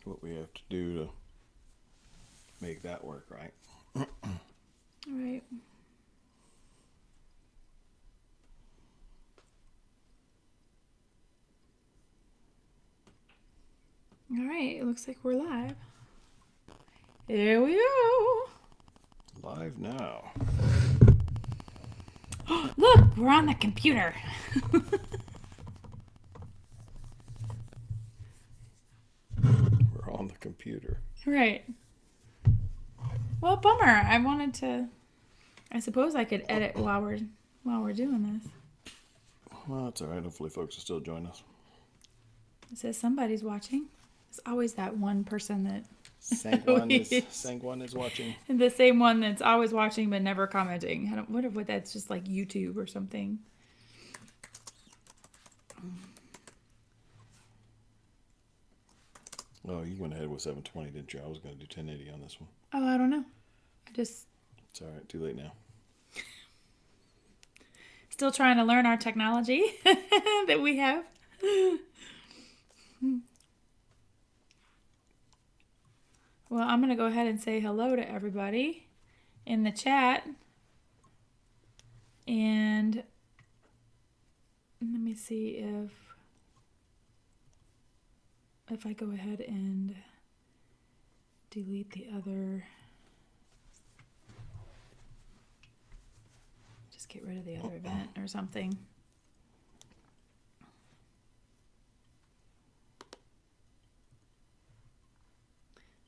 what we have to do to make that work, right? All right. All right, it looks like we're live. Here we go. Live now. Look, we're on the computer. We're on the computer. Right. Well, bummer. I suppose I could edit while we're doing this. Well, that's all right. Hopefully, folks will still join us. It says somebody's watching. There's always that one person that Sangwan is watching. the same one that's always watching but never commenting. I wonder what that's just like YouTube or something. Oh, you went ahead with 720, didn't you? I was going to do 1080 on this one. Oh, I don't know. It's all right. Too late now. Still trying to learn our technology that we have. Well, I'm going to go ahead and say hello to everybody in the chat. And let me see if I go ahead and delete the other, just get rid of the other event or something.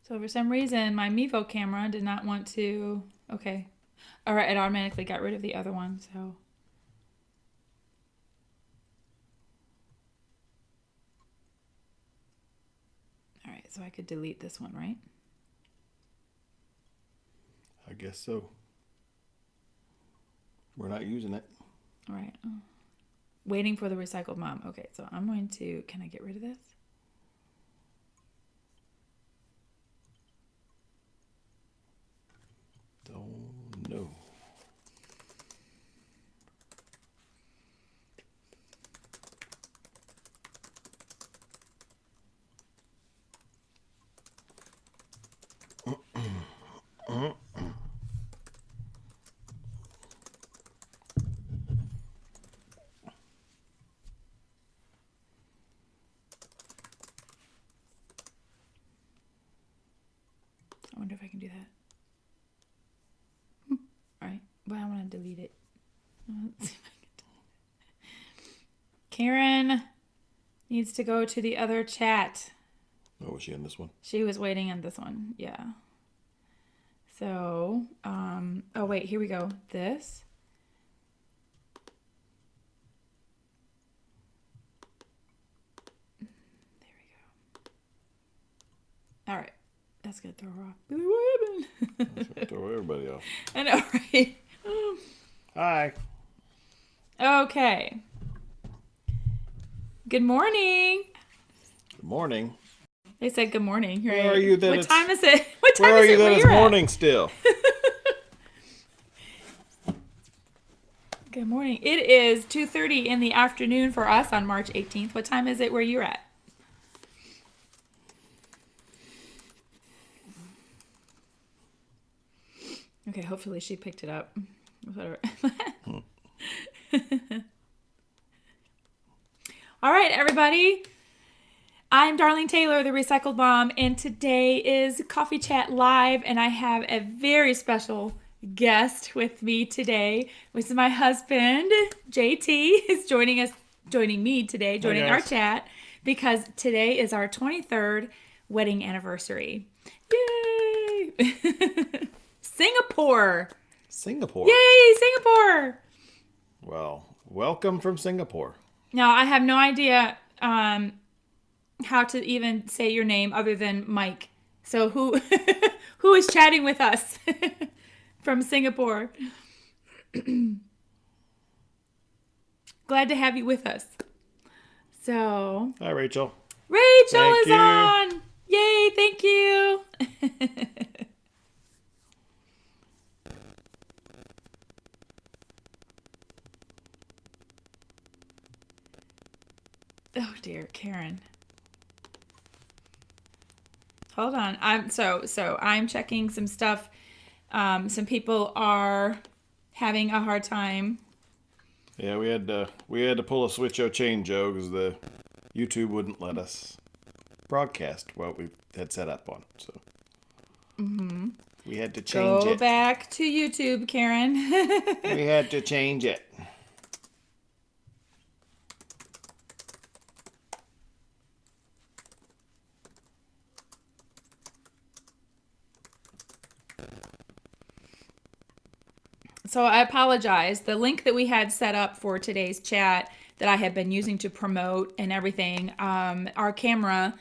So for some reason, my Mevo camera did not want to, okay. All right, it automatically got rid of the other one, so. All right, so I could delete this one, right? I guess so. We're not using it. All right. Oh. Waiting for the recycled mom. Okay, so I'm going to, can I get rid of this? Don't know. I wonder if I can do that. All right, but I want to delete it. Let's see if I can delete it. Karen needs to go to the other chat. Oh, was she in this one? She was waiting in this one, yeah. So, oh wait, here we go. This. There we go. All right. That's going to throw her off. Billy, what happened? Throw everybody off. I know, right? Hi. Okay. Good morning. Good morning. They said good morning. Right? Where are you then? What time is it? What time Where is are you it then? where It's you're at? morning still. Good morning. It is 2:30 in the afternoon for us on March 18th. What time is it where you're at? Okay, hopefully she picked it up. All right, everybody. I'm Darlene Taylor, the Recycled Mom, and today is Coffee Chat Live, and I have a very special guest with me today, which is my husband, JT, is joining me today, joining our chat, because today is our 23rd wedding anniversary. Yay! Singapore! Singapore. Yay, Singapore! Well, welcome from Singapore. Now, I have no idea how to even say your name other than Mike. So who who is chatting with us from Singapore? Glad to have you with us. So, Hi, Rachel. Rachel Thank is you. on. Yay, thank you. Oh dear, Karen. Hold on. I'm checking some stuff. Some people are having a hard time. Yeah, we had to pull a switch-o chain, Joe, because the YouTube wouldn't let us broadcast what we had set up on. So we had to change Go it. back to YouTube, Karen. We had to change it. So I apologize. The link that we had set up for today's chat that I have been using to promote and everything, our camera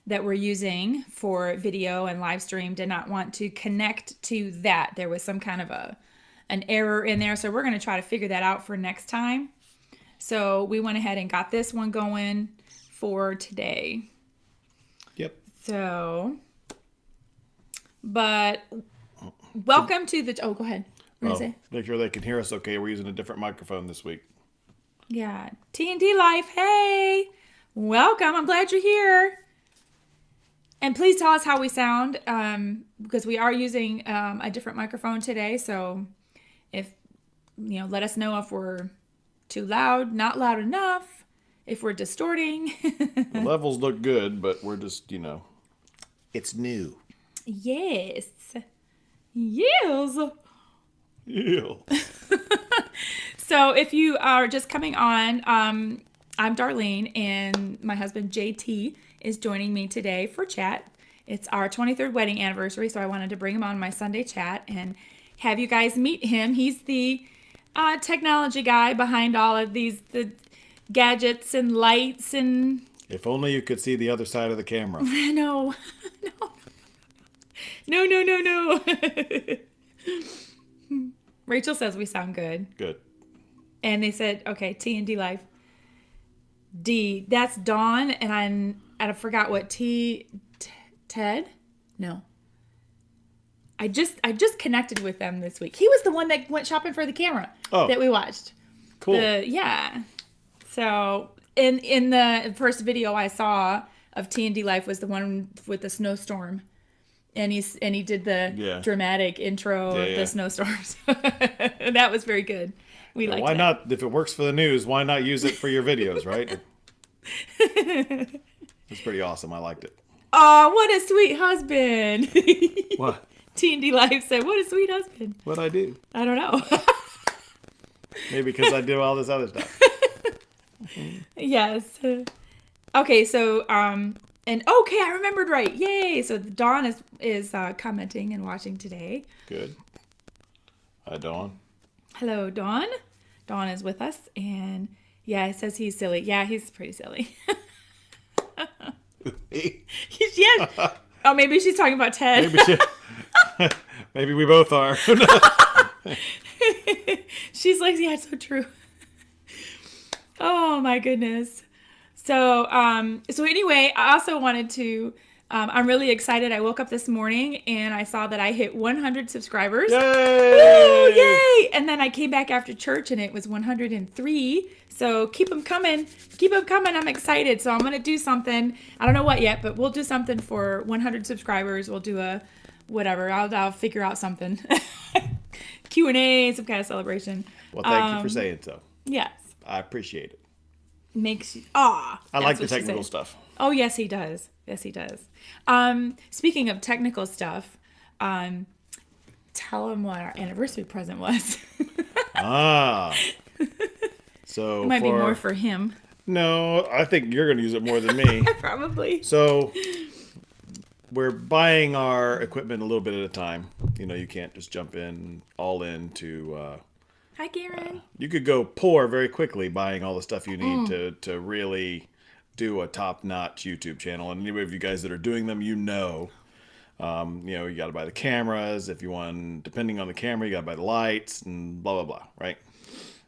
that we're using for video and live stream did not want to connect to that. There was some kind of an error in there. So we're going to try to figure that out for next time. So we went ahead and got this one going for today. Yep. So, but welcome to the, go ahead. Make sure they can hear us okay. We're using a different microphone this week. Yeah. T&D Life, hey! Welcome. I'm glad you're here. And please tell us how we sound, because we are using a different microphone today. So if, let us know if we're too loud, not loud enough, if we're distorting. The levels look good, but we're just, it's new. Yes. Yes. Yeah. So if you are just coming on, I'm Darlene, and my husband JT is joining me today for chat. It's our 23rd wedding anniversary, so I wanted to bring him on my Sunday chat and have you guys meet him. He's the technology guy behind all of the gadgets and lights and... If only you could see the other side of the camera. No. No. Rachel says we sound good. Good. And they said, okay, T&D Life. D, that's Dawn, and I forgot what Ted? No. I just connected with them this week. He was the one that went shopping for the camera that we watched. Cool. Yeah. So in the first video I saw of T&D Life was the one with the snowstorm. And he did the dramatic intro of the snowstorms. That was very good. We liked why that. not? If it works for the news, why not use it for your videos, right? It's pretty awesome. I liked it. Oh, what a sweet husband. What? T&D Life said, what a sweet husband. What'd I do? I don't know. Maybe because I do all this other stuff. Yes. Okay, so and okay, I remembered right. Yay! So Dawn is commenting and watching today. Good. Hi, Dawn. Hello, Dawn. Dawn is with us, and yeah, it says he's silly. Yeah, he's pretty silly. Yes. Oh, maybe she's talking about Ted. Maybe we both are. She's like, yeah, it's so true. Oh my goodness. So anyway, I also wanted to, I'm really excited. I woke up this morning and I saw that I hit 100 subscribers. Yay! Woo, yay! And then I came back after church and it was 103. So keep them coming. Keep them coming. I'm excited. So I'm going to do something. I don't know what yet, but we'll do something for 100 subscribers. We'll do a whatever. I'll figure out something. Q&A, some kind of celebration. Well, thank you for saying so. Yes. I appreciate it. Makes you, I like the technical stuff. Oh, yes, he does. Yes, he does. Speaking of technical stuff, tell him what our anniversary present was. So it might be more for him. No, I think you're going to use it more than me. Probably. So we're buying our equipment a little bit at a time. You can't just jump in all into... Hi, Karen. You could go poor very quickly buying all the stuff you need to really do a top-notch YouTube channel. And any of you guys that are doing them, you got to buy the cameras. If you want, depending on the camera, you got to buy the lights and blah, blah, blah, right?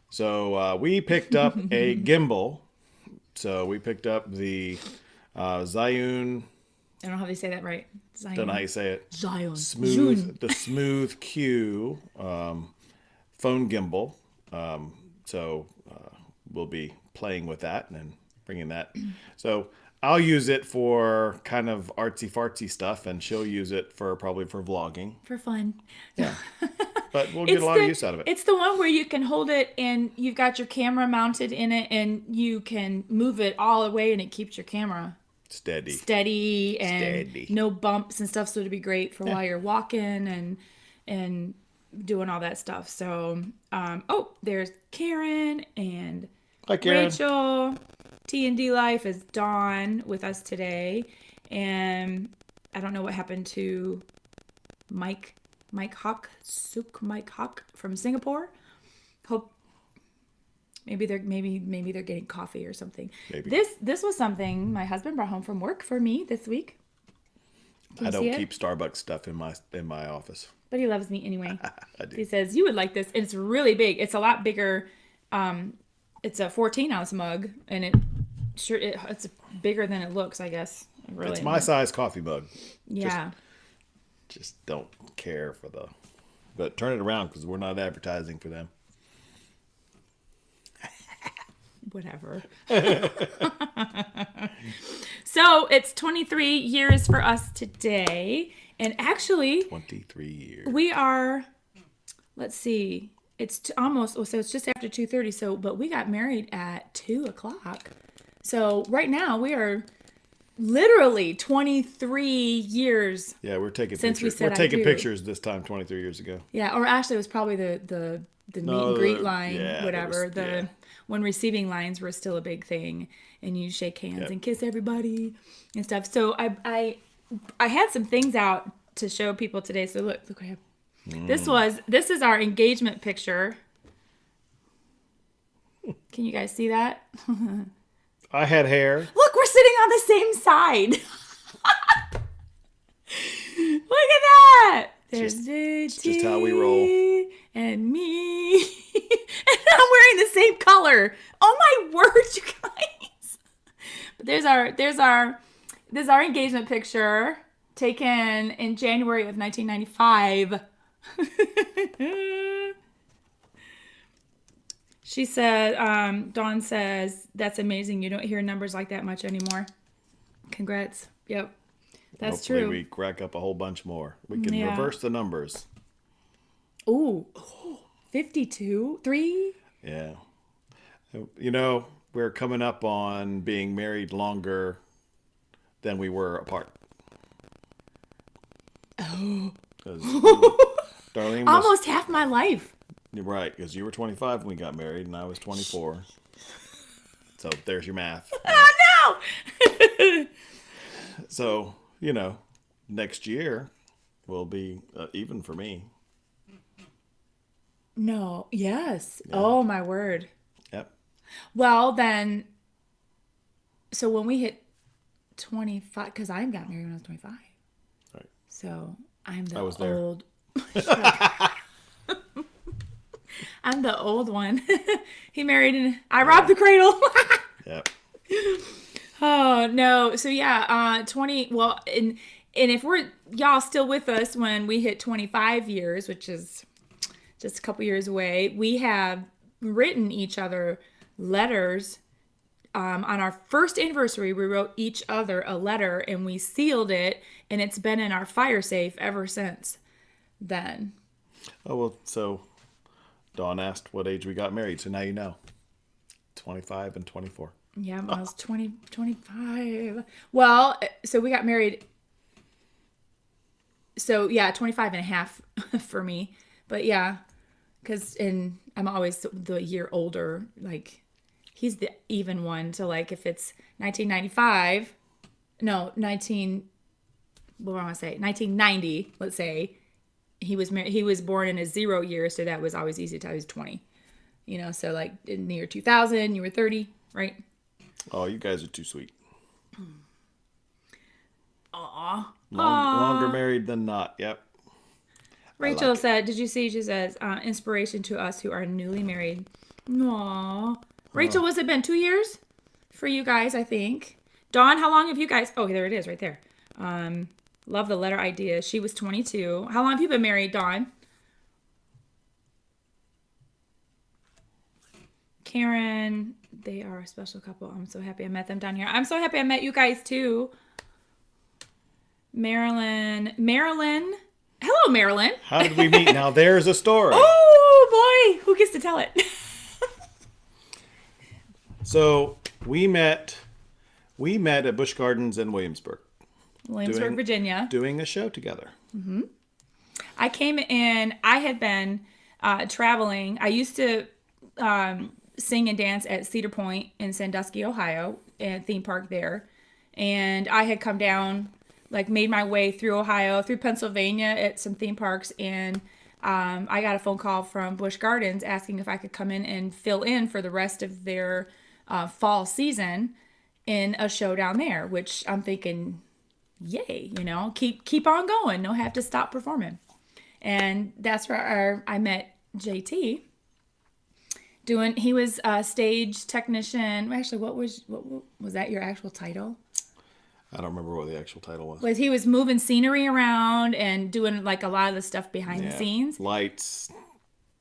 So we picked up a gimbal. So we picked up the Zhiyun. I don't know how they say that right. Zhiyun. Don't know how you say it. Zhiyun. The Smooth Q phone gimbal. So we'll be playing with that and bringing that. So I'll use it for kind of artsy fartsy stuff, and she'll use it for probably for vlogging. For fun. Yeah, but we'll get a lot of use out of it. It's the one where you can hold it and you've got your camera mounted in it and you can move it all the way and it keeps your camera steady and no bumps and stuff. So it'd be great for while you're walking and doing all that stuff. So, there's Karen and Hi, Karen. Rachel. T&D Life is Dawn with us today. And I don't know what happened to Mike Hawk from Singapore. Hope maybe they're getting coffee or something. Maybe. This was something my husband brought home from work for me this week. I don't keep Starbucks stuff in my office. But he loves me anyway. I do. He says you would like this. And it's really big. It's a lot bigger. It's a 14-ounce mug, and it's bigger than it looks, I guess. Really, it's my size coffee mug. Yeah. Just don't care for but turn it around because we're not advertising for them. Whatever. So it's 23 years for us today. And actually, 23 years. We are, let's see, it's almost, so it's just after 2:30. So, but we got married at 2:00. So right now we are literally 23 years. Yeah, we're taking since pictures. We said we're taking I do. pictures this time 23 years ago. Yeah, or actually it was probably the meet and greet line, whatever. When receiving lines were still a big thing, and you shake hands and kiss everybody and stuff. So I had some things out to show people today. So look what I have. This is our engagement picture. Can you guys see that? I had hair. Look, we're sitting on the same side. Look at that. There's just how we roll. And me. And I'm wearing the same color. Oh my word, you guys. But this is our engagement picture taken in January of 1995. She said, Dawn says, that's amazing. You don't hear numbers like that much anymore. Congrats. Yep. That's Hopefully true. we rack up a whole bunch more. We can reverse the numbers. Ooh, 52, 3. Yeah. You know, we're coming up on being married longer than we were apart. Oh. Darlene was, almost half my life. You're right, because you were 25 when we got married, and I was 24. So there's your math. Oh, no! So, you know, next year will be even for me. No. Yes. Yeah. Oh, my word. Yep. Well, then, so when we hit 25, because I got married when I was 25. Right. So I'm the I was there. old. I'm the old one. He married and I robbed the cradle. Yep. Oh, no. So, yeah, 20. Well, and if y'all still with us when we hit 25 years, which is just a couple years away, we have written each other letters. On our first anniversary, we wrote each other a letter and we sealed it, and it's been in our fire safe ever since then. Oh, well, so Dawn asked what age we got married, so now you know. 25 and 24. Yeah, I was 25. Well, so we got married. So, yeah, 25 and a half for me. But, yeah, because I'm always the year older. Like, he's the even one. So, like, if it's 1995, no, what do I want to say? 1990, let's say. He was born in a 0 year, so that was always easy to tell. He was 20. You know, so, like, in the year 2000, you were 30, right? Oh, you guys are too sweet. Aw. Longer married than not. Yep. Rachel said, did you see? She says, inspiration to us who are newly married. Aww. Rachel, was it been 2 years for you guys, I think? Dawn, how long have you guys? Oh, there it is right there. Love the letter idea. She was 22. How long have you been married, Dawn? Karen, they are a special couple. I'm so happy I met them down here. I'm so happy I met you guys too. Marilyn. Hello, Marilyn. How did we meet? Now there's a story. Oh boy, who gets to tell it? So we met at Busch Gardens in Williamsburg. Virginia. Doing a show together. I came in, I had been traveling. I used to sing and dance at Cedar Point in Sandusky, Ohio, at a theme park there. And I had come down, like made my way through Ohio, through Pennsylvania at some theme parks. And I got a phone call from Busch Gardens asking if I could come in and fill in for the rest of their fall season in a show down there, which I'm thinking, yay, keep on going. No have to stop performing. And that's where I met JT. He was a stage technician. Actually, what was that your actual title? I don't remember what the actual title was. He was moving scenery around and doing like a lot of the stuff behind the scenes. Lights,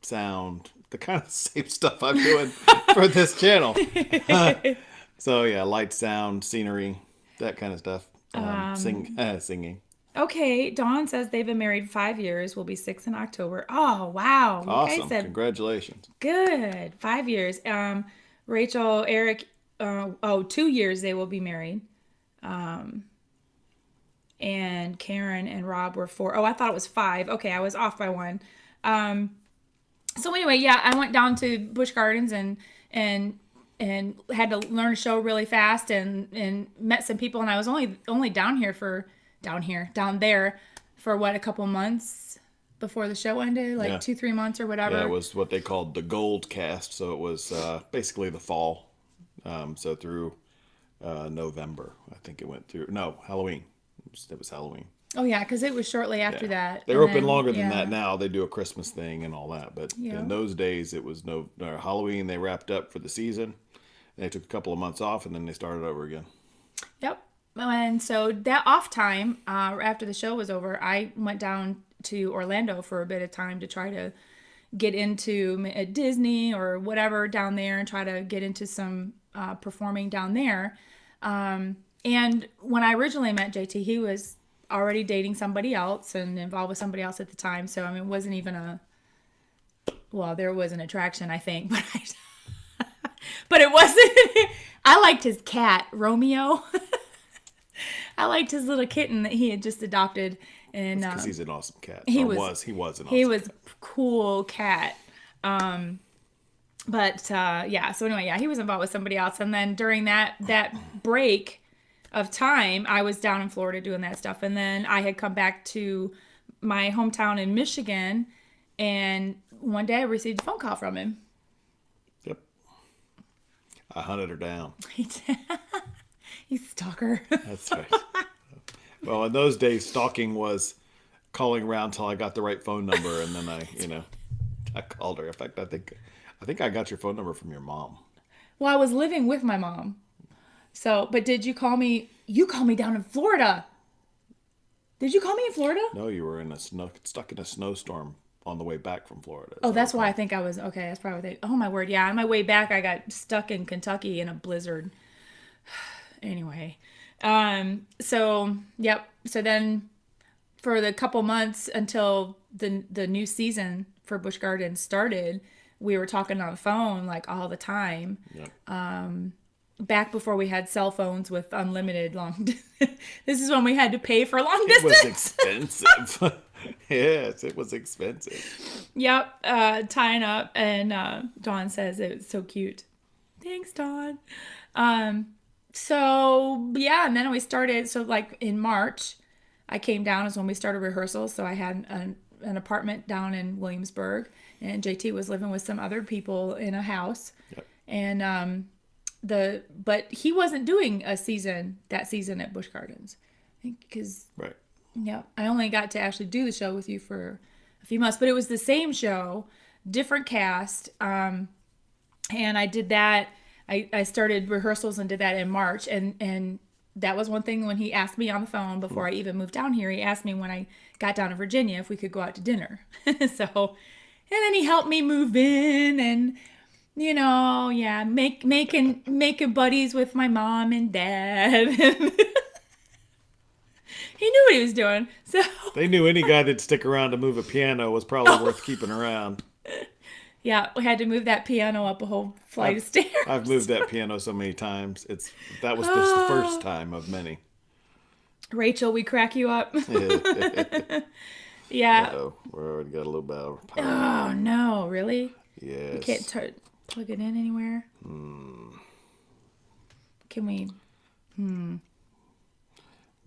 sound, the kind of same stuff I'm doing for this channel. So yeah, light, sound, scenery, that kind of stuff. Singing. Okay, Dawn says they've been married 5 years. Will be 6 in October. Oh, wow. Awesome. Congratulations. Good. 5 years. Rachel, Eric, 2 years they will be married. And Karen and Rob were 4. Oh, I thought it was 5. Okay, I was off by 1. So anyway, yeah, I went down to Busch Gardens and had to learn a show really fast and met some people, and I was only down there for what, a couple months before the show ended, 2-3 months or whatever. Yeah, it was what they called the gold cast, so it was basically the fall, so through November, I think it went through. No, Halloween. It was Halloween. Oh yeah, because it was shortly after that. They're open longer than that now. They do a Christmas thing and all that, but in those days it was Halloween. They wrapped up for the season. They took a couple of months off, and then they started over again. Yep. And so that off time, after the show was over, I went down to Orlando for a bit of time to try to get into Disney or whatever down there and try to get into some performing down there. And when I originally met JT, he was already dating somebody else and involved with somebody else at the time. So, I mean, it wasn't even there was an attraction, I think, but it wasn't. I liked his cat, Romeo. I liked his little kitten that he had just adopted, and because he's an awesome cat. He was an awesome cat. Cool cat. So anyway, he was involved with somebody else, and then during that break of time, I was down in Florida doing that stuff, and then I had come back to my hometown in Michigan, and one day I received a phone call from him. Yep. I hunted her down. You stalker. That's right. Well, in those days, stalking was calling around till I got the right phone number, and then I called her. In fact, I think I got your phone number from your mom. Well, I was living with my mom. So, but did you call me? You called me down in Florida. Did you call me in Florida? No, you were stuck in a snowstorm on the way back from Florida. Oh, that's why I think I was, okay, that's probably, oh my word, yeah, on my way back, I got stuck in Kentucky in a blizzard. Anyway, so, yep, so then for the couple months until the new season for Busch Gardens started, we were talking on the phone, like, all the time. Yep. Back before we had cell phones with unlimited long this is when we had to pay for long distance. It was expensive. Yes, it was expensive. Yep, tying up, and Dawn says it was so cute. Thanks, Dawn. So yeah, and then we started. So like in March, I came down is when we started rehearsals. So I had an apartment down in Williamsburg, and JT was living with some other people in a house. Yep. And but he wasn't doing that season at Busch Gardens, because right. Yeah, I only got to actually do the show with you for a few months, but it was the same show, different cast, and I did that. I started rehearsals and did that in March, and that was one thing when he asked me on the phone before I even moved down here. He asked me when I got down to Virginia if we could go out to dinner. So, and then he helped me move in, and Yeah, making buddies with my mom and dad. He knew what he was doing. So They knew any guy that'd stick around to move a piano was probably worth keeping around. yeah, we had to move that piano up a whole flight of I've moved stairs. that piano so many times. That was just the first Oh, time of many. Rachel, we crack you up. Uh Yeah. oh, we already got a little bit of power. Oh no, really? We can't Yes. plug it in anywhere. Can we?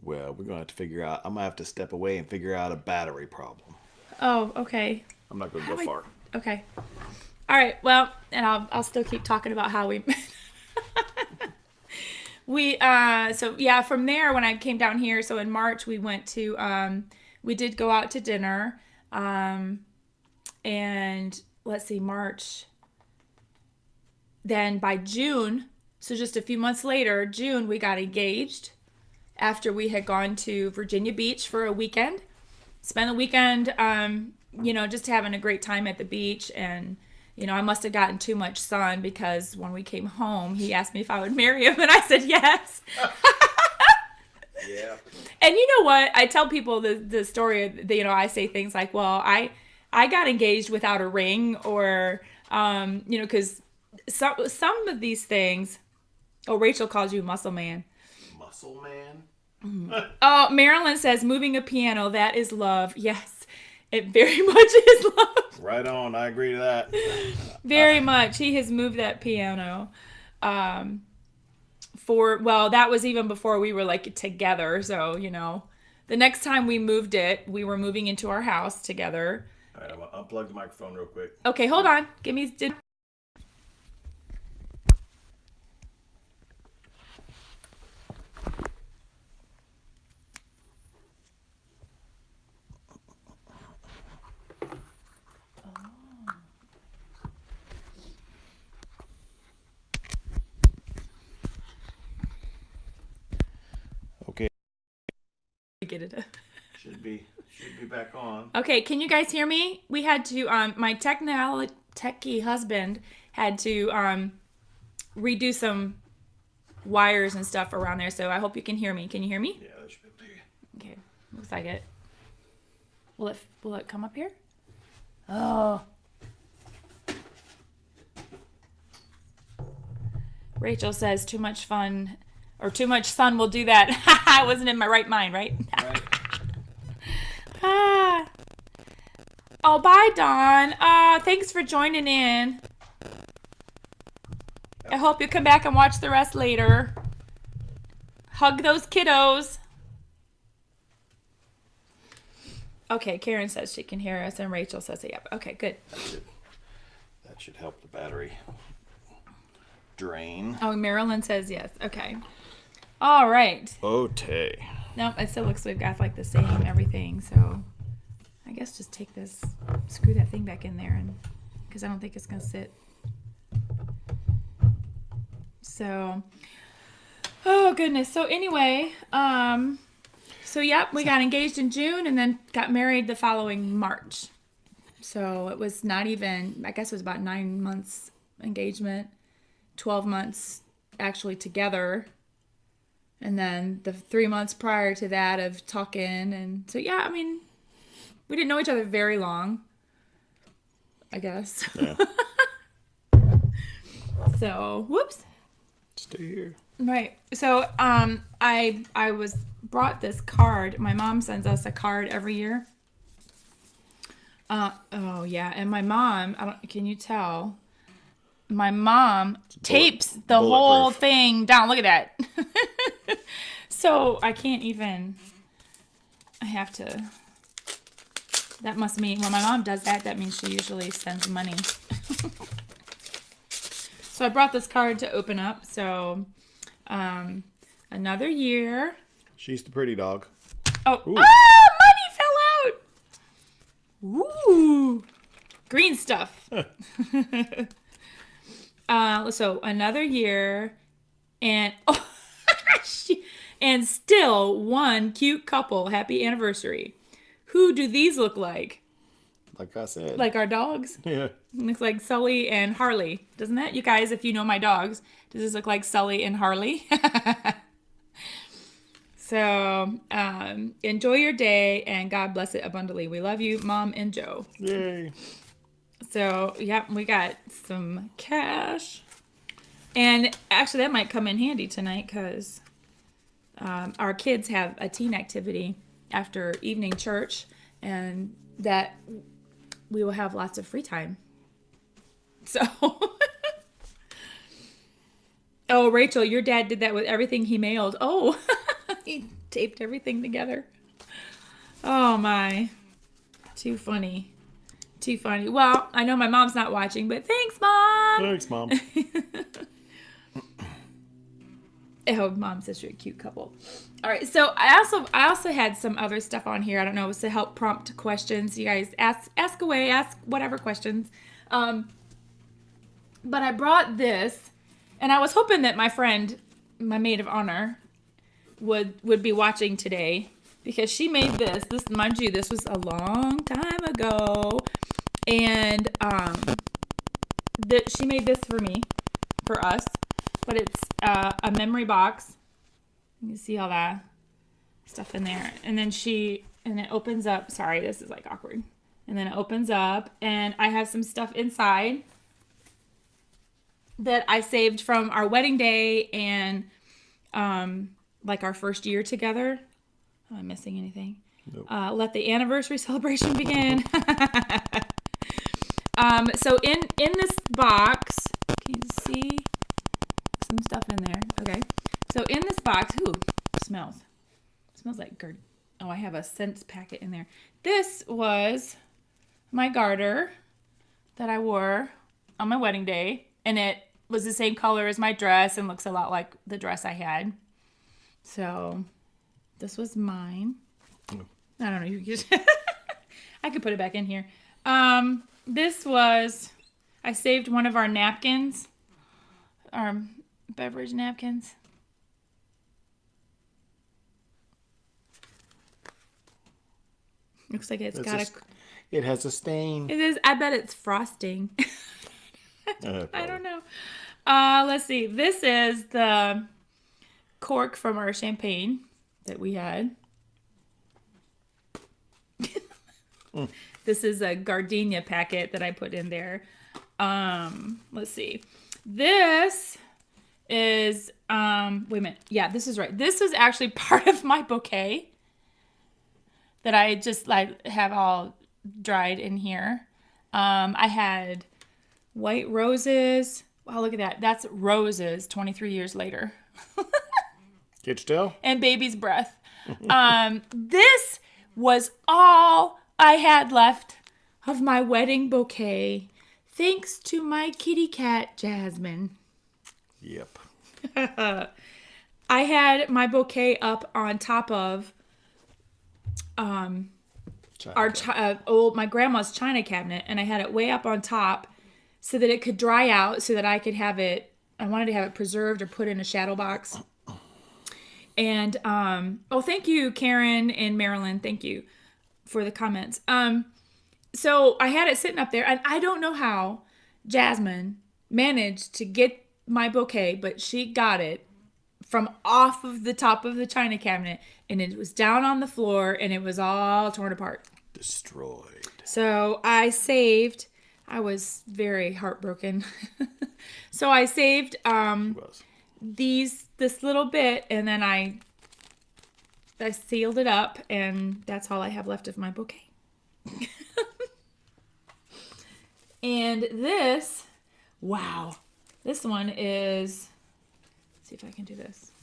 Well, we're gonna have to figure out. I'm gonna have to step away and figure out a battery problem. Oh, okay. I'm not gonna How go do I? far. Okay. All right. Well, and I'll still keep talking about how we so yeah, from there when I came down here, so in March we went to we did go out to dinner. And let's see, March. Then by June, so just a few months later, June, we got engaged after we had gone to Virginia Beach for a weekend. Spent the weekend, just having a great time at the beach. And, I must have gotten too much sun because when we came home, he asked me if I would marry him, and I said yes. Yeah. And you know what? I tell people the story, I say things like, well, I got engaged without a ring, or, because some of these things, oh, Rachel calls you muscle man. Muscle man. Oh, Marilyn says moving a piano, that is love. Yes, it very much is love. Right on. I agree to that. Very much. He has moved that piano. That was even before we were like together. So, the next time we moved it, we were moving into our house together. All right, I'm gonna unplug the microphone real quick. Okay, hold on. Give me. Okay. Get it. Should be back on. Okay, can you guys hear me? We had to my techie husband had to redo some wires and stuff around there, so I hope you can hear me. Can you hear me? Yeah, that should be able to hear you. Okay. Looks like it. Will it come up here? Oh. Rachel says too much fun or too much sun will do that. I wasn't in my right mind, right? Right. Ah. Oh, bye, Dawn. Thanks for joining in. I hope you come back and watch the rest later. Hug those kiddos. Okay, Karen says she can hear us, and Rachel says, yep. Okay, good. That should help the battery drain. Oh, Marilyn says yes. Okay. All right. Okay. Nope, it still looks like we've got like the same everything, so I guess just take this, screw that thing back in there, and because I don't think it's gonna sit. So, oh goodness. So anyway, we got engaged in June and then got married the following March. So it was not even, I guess it was about 9 months engagement, 12 months actually together. And then the 3 months prior to that of talking. And so, yeah, I mean, we didn't know each other very long, I guess. Yeah. So, whoops. Stay here. Right. So, I was brought this card. My mom sends us a card every year. Oh yeah, and my mom, can you tell? My mom tapes the whole thing down. Look at that. So I can't even, I have to, that must mean, when my mom does that, that means she usually sends money. So I brought this card to open up. So, another year. She's the pretty dog. Oh, Ooh. money fell out. Ooh, green stuff. So another year, and and still one cute couple. Happy anniversary. Who do these look like? like I said. Like our dogs. Yeah. Looks like Sully and Harley, doesn't it? You guys, if you know my dogs, does this look like Sully and Harley? So, enjoy your day and God bless it abundantly. We love you, Mom and Joe. Yay. So, yep, we got some cash. And actually, that might come in handy tonight because our kids have a teen activity after evening church, and that we will have lots of free time. So, oh, Rachel, your dad did that with everything he mailed. Oh, he taped everything together. Oh, my. Too funny. Too funny. Well, I know my mom's not watching, but thanks, Mom. Thanks, Mom. Oh, Mom's such a cute couple. All right, so I also had some other stuff on here. I don't know, it was to help prompt questions. You guys ask away, ask whatever questions. But I brought this, and I was hoping that my friend, my maid of honor, would be watching today because she made this. This, mind you, this was a long time ago, and she made this for us. But it's a memory box. You can see all that stuff in there. And then it opens up. Sorry, this is like awkward. And then it opens up, and I have some stuff inside that I saved from our wedding day and like our first year together. Am I missing anything? Nope. Let the anniversary celebration begin. So in this box, can you see? Some stuff in there. Okay. So in this box, smells like good. Oh, I have a scent packet in there. This was my garter that I wore on my wedding day, and it was the same color as my dress and looks a lot like the dress I had. So this was mine. I don't know. You just I could put it back in here. This was, I saved one of our napkins. Beverage napkins. Looks like it has a stain. It is. I bet it's frosting. I don't know. Let's see. This is the cork from our champagne that we had. This is a gardenia packet that I put in there. Let's see. This is wait a minute. Yeah, this is right. This is actually part of my bouquet that I just like have all dried in here. I had white roses. Wow, look at that. That's roses 23 years later. Can't you tell? And baby's breath. This was all I had left of my wedding bouquet, thanks to my kitty cat, Jasmine. Yep. I had my bouquet up on top of my grandma's china cabinet, and I had it way up on top so that it could dry out, so that I could have it. I wanted to have it preserved or put in a shadow box. And thank you, Karen and Marilyn. Thank you for the comments. So I had it sitting up there, and I don't know how Jasmine managed to get my bouquet, but she got it from off of the top of the china cabinet, and it was down on the floor, and it was all torn apart. Destroyed. So I was very heartbroken. So I saved this little bit, and then I sealed it up, and that's all I have left of my bouquet. And this one is, let's see if I can do this.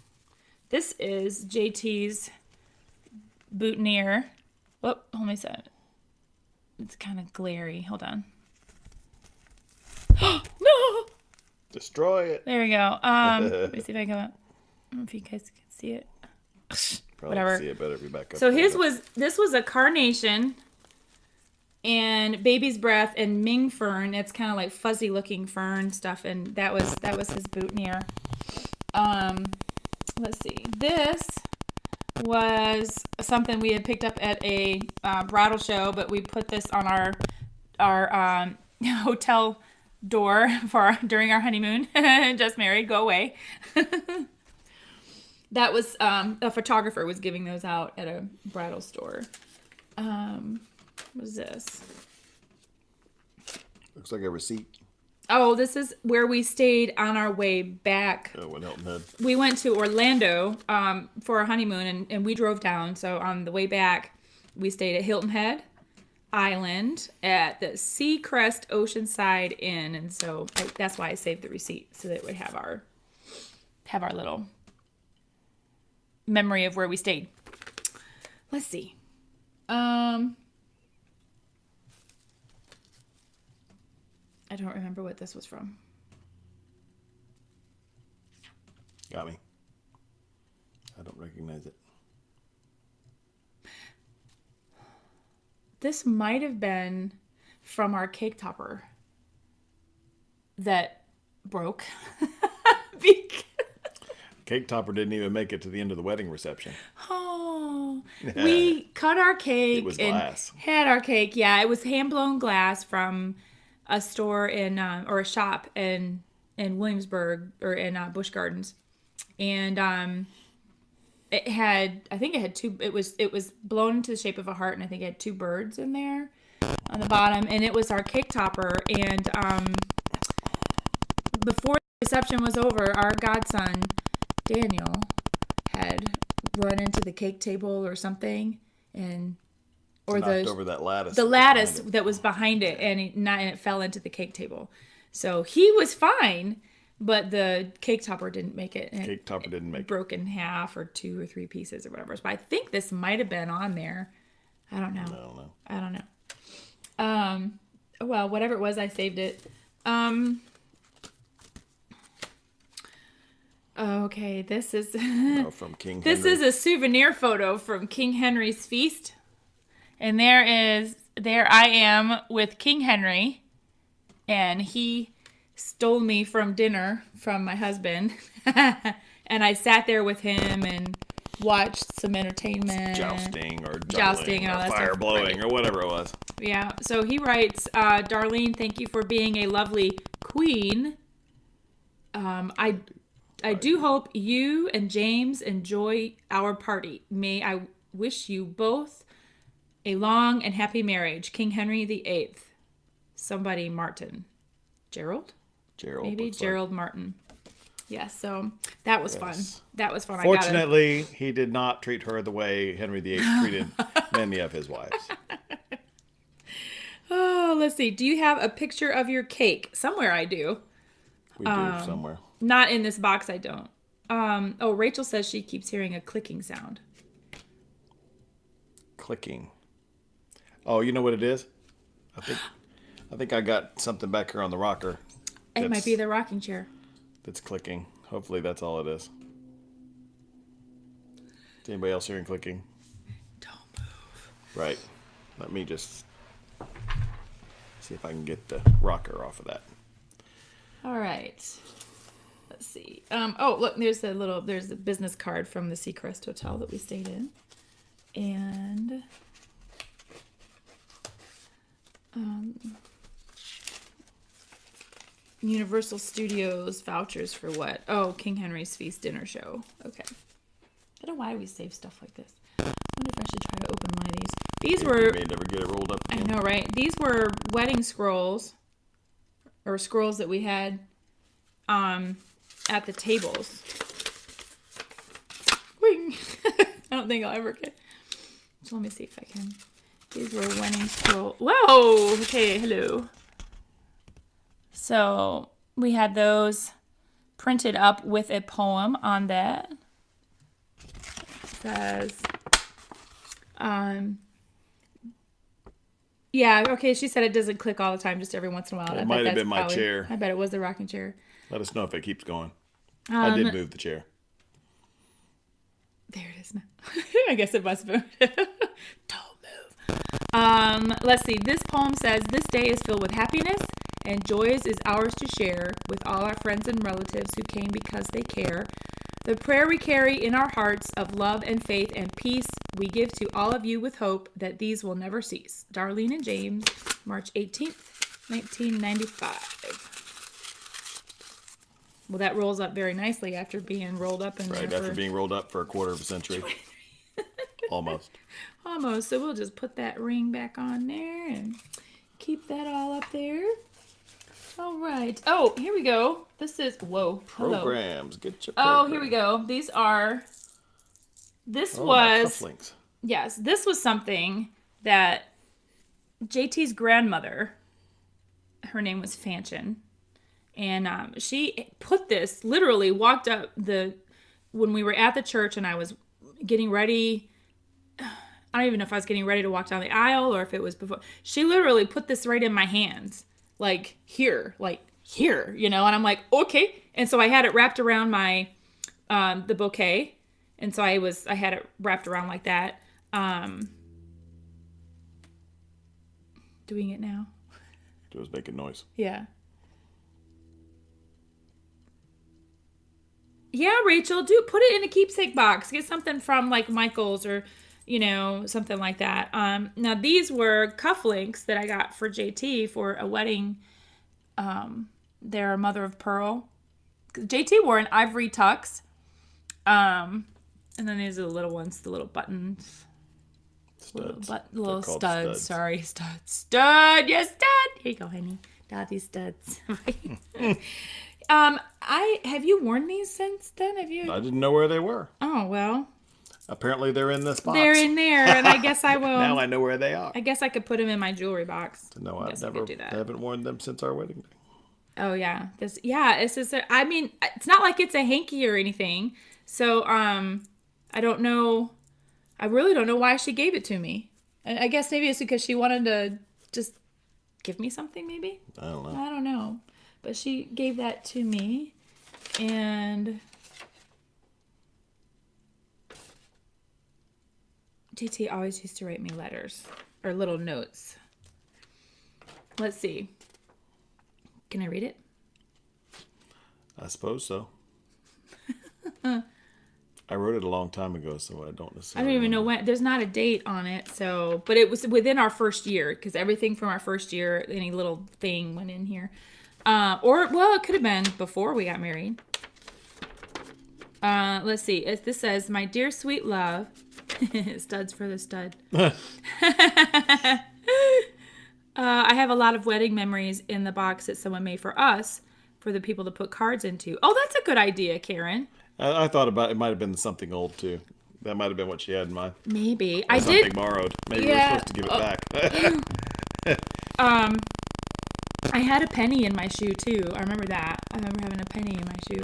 This is JT's boutonniere. Oh, hold me a second. It's kind of glary. Hold on. No! Destroy it. There we go. Let me see if I can. I don't know if you guys can see it. Probably Whatever. See it better if you back up. So this was a carnation and baby's breath and Ming fern. It's kind of like fuzzy looking fern stuff, and that was his boutonniere. Let's see. This was something we had picked up at a bridal show, but we put this on our our hotel door during our honeymoon. Just married, go away. That was a photographer was giving those out at a bridal store. What is this? Looks like a receipt. Oh, this is where we stayed on our way back. Oh, what Hilton Head? We went to Orlando for our honeymoon, and we drove down. So on the way back, we stayed at Hilton Head Island at the Seacrest Oceanside Inn, and so that's why I saved the receipt so that it would have our little memory of where we stayed. Let's see. I don't remember what this was from. Got me. I don't recognize it. This might have been from our cake topper that broke. Cake topper didn't even make it to the end of the wedding reception. Oh, we cut our cake. It was glass. And had our cake. Yeah, it was hand blown glass from a store or a shop in Williamsburg or in Busch Gardens, and it had two. It was blown into the shape of a heart, and I think it had two birds in there on the bottom, and it was our cake topper. And before the reception was over, our godson Daniel had run into the cake table or something, or knocked over that lattice. The lattice that was behind it, and it fell into the cake table. So he was fine, but the cake topper didn't make it. Cake topper didn't make it. Broke in half or 2 or 3 pieces or whatever. But I think this might have been on there. I don't know. I don't know. Well, whatever it was, I saved it. Okay, this is from King Henry. This is a souvenir photo from King Henry's feast. And there I am with King Henry, and he stole me from dinner from my husband. And I sat there with him and watched some entertainment. Jousting or juggling and all or that fire stuff. blowing Right. or whatever it was. Yeah, so he writes, Darlene, thank you for being a lovely queen. I do hope you and James enjoy our party. May I wish you both a long and happy marriage. King Henry VIII. Somebody Martin. Gerald? Maybe Gerald Martin. Yeah, so that was fun. That was fun. Fortunately, he did not treat her the way Henry VIII treated many of his wives. Oh, let's see. Do you have a picture of your cake? Somewhere I do. We do somewhere. Not in this box, I don't. Rachel says she keeps hearing a clicking sound. Clicking. Oh, you know what it is? I think I got something back here on the rocker. It might be the rocking chair. That's clicking. Hopefully that's all it is. Is anybody else hearing clicking? Don't move. Right. Let me just see if I can get the rocker off of that. All right. Let's see. Look, there's a business card from the Seacrest Hotel that we stayed in. And Universal Studios vouchers for what? Oh, King Henry's Feast dinner show. Okay. I don't know why we save stuff like this. I wonder if I should try to open one of these. These were... You may never get it rolled up again. I know, right? These were wedding scrolls. Or scrolls that we had at the tables. Wing! I don't think I'll ever get... So let me see if I can... These were wedding scroll... Whoa! Okay, hello. So we had those printed up with a poem on that. It says... Yeah, okay, she said it doesn't click all the time, just every once in a while. It might have been my chair. I bet it was the rocking chair. Let us know if it keeps going. I did move the chair. There it is now. I guess it must have been. Don't move. Let's see. This poem says, this day is filled with happiness, and joys is ours to share with all our friends and relatives who came because they care. The prayer we carry in our hearts of love and faith and peace we give to all of you with hope that these will never cease. Darlene and James, March 18th, 1995. Well, that rolls up very nicely after being rolled up in there. Right, after being rolled up for a quarter of a century. Almost. Almost. So we'll just put that ring back on there and keep that all up there. All right. Oh, here we go. This is, whoa. Hello. Programs. Get your Oh, program. here we go. These are, this my was, cufflinks. yes, this was something that JT's grandmother, her name was Fanchon, and she put this, literally walked up when we were at the church and I was getting ready, I don't even know if I was getting ready to walk down the aisle or if it was before. She literally put this right in my hands, like here, and I'm like, okay. And so I had it wrapped around my, the bouquet. And so I had it wrapped around like that. Doing it now. It was making noise. Yeah. Yeah, Rachel, put it in a keepsake box. Get something from like Michael's or, something like that. Now these were cufflinks that I got for JT for a wedding. They're mother of pearl. JT wore an ivory tux. And then these are the little ones, the little buttons. Studs. Little studs. studs. Sorry, studs. Stud. Yes, stud. Here you go, honey. Daddy studs. Have you worn these since then? Have you? I didn't know where they were. Oh, well. Apparently they're in this box. They're in there, and I guess I will. Now I know where they are. I guess I could put them in my jewelry box. No, I I've never. do that. I haven't worn them since our wedding day. Oh yeah, it's just. I mean, it's not like it's a hanky or anything. So I don't know. I really don't know why she gave it to me. I guess maybe it's because she wanted to just give me something. Maybe I don't know. I don't know, but she gave that to me, and JT always used to write me letters or little notes. Let's see. Can I read it? I suppose so. I wrote it a long time ago, so I don't necessarily. I don't even know when. There's not a date on it, so but it was within our first year because everything from our first year, any little thing went in here, it could have been before we got married. Let's see. This says, "My dear sweet love," studs for the stud. I have a lot of wedding memories in the box that someone made for us, for the people to put cards into. Oh, that's a good idea, Karen. I thought about it. Might have been something old too. That might have been what she had in mind. Maybe Or something borrowed. Maybe we're supposed to give it back. I had a penny in my shoe too. I remember that. I remember having a penny in my shoe.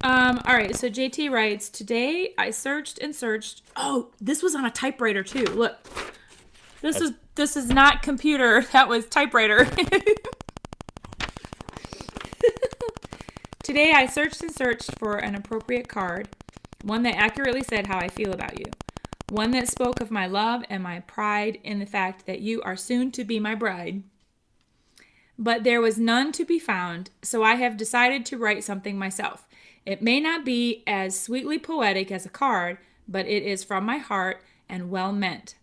All right. So JT writes, today I searched and searched. Oh, this was on a typewriter too. Look, this is not computer. That was typewriter. Today I searched and searched for an appropriate card, one that accurately said how I feel about you, one that spoke of my love and my pride in the fact that you are soon to be my bride. But there was none to be found, so I have decided to write something myself. It may not be as sweetly poetic as a card, but it is from my heart and well meant.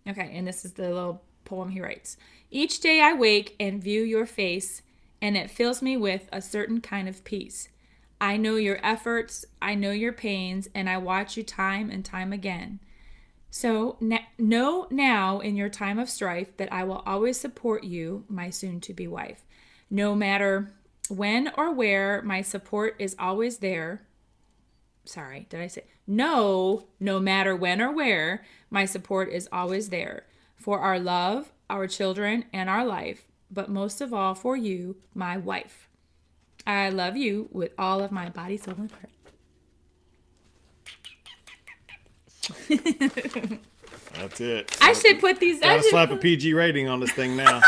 Okay, and this is the little poem he writes. Each day I wake and view your face, and it fills me with a certain kind of peace. I know your efforts, I know your pains, and I watch you time and time again. So know now in your time of strife that I will always support you, my soon-to-be wife. No matter when or where, my support is always there. Sorry, did I say? No matter when or where, my support is always there. For our love, our children, and our life. But most of all for you, my wife. I love you with all of my body, soul, and heart. That's it. I should put these. Gotta slap a PG rating on this thing now.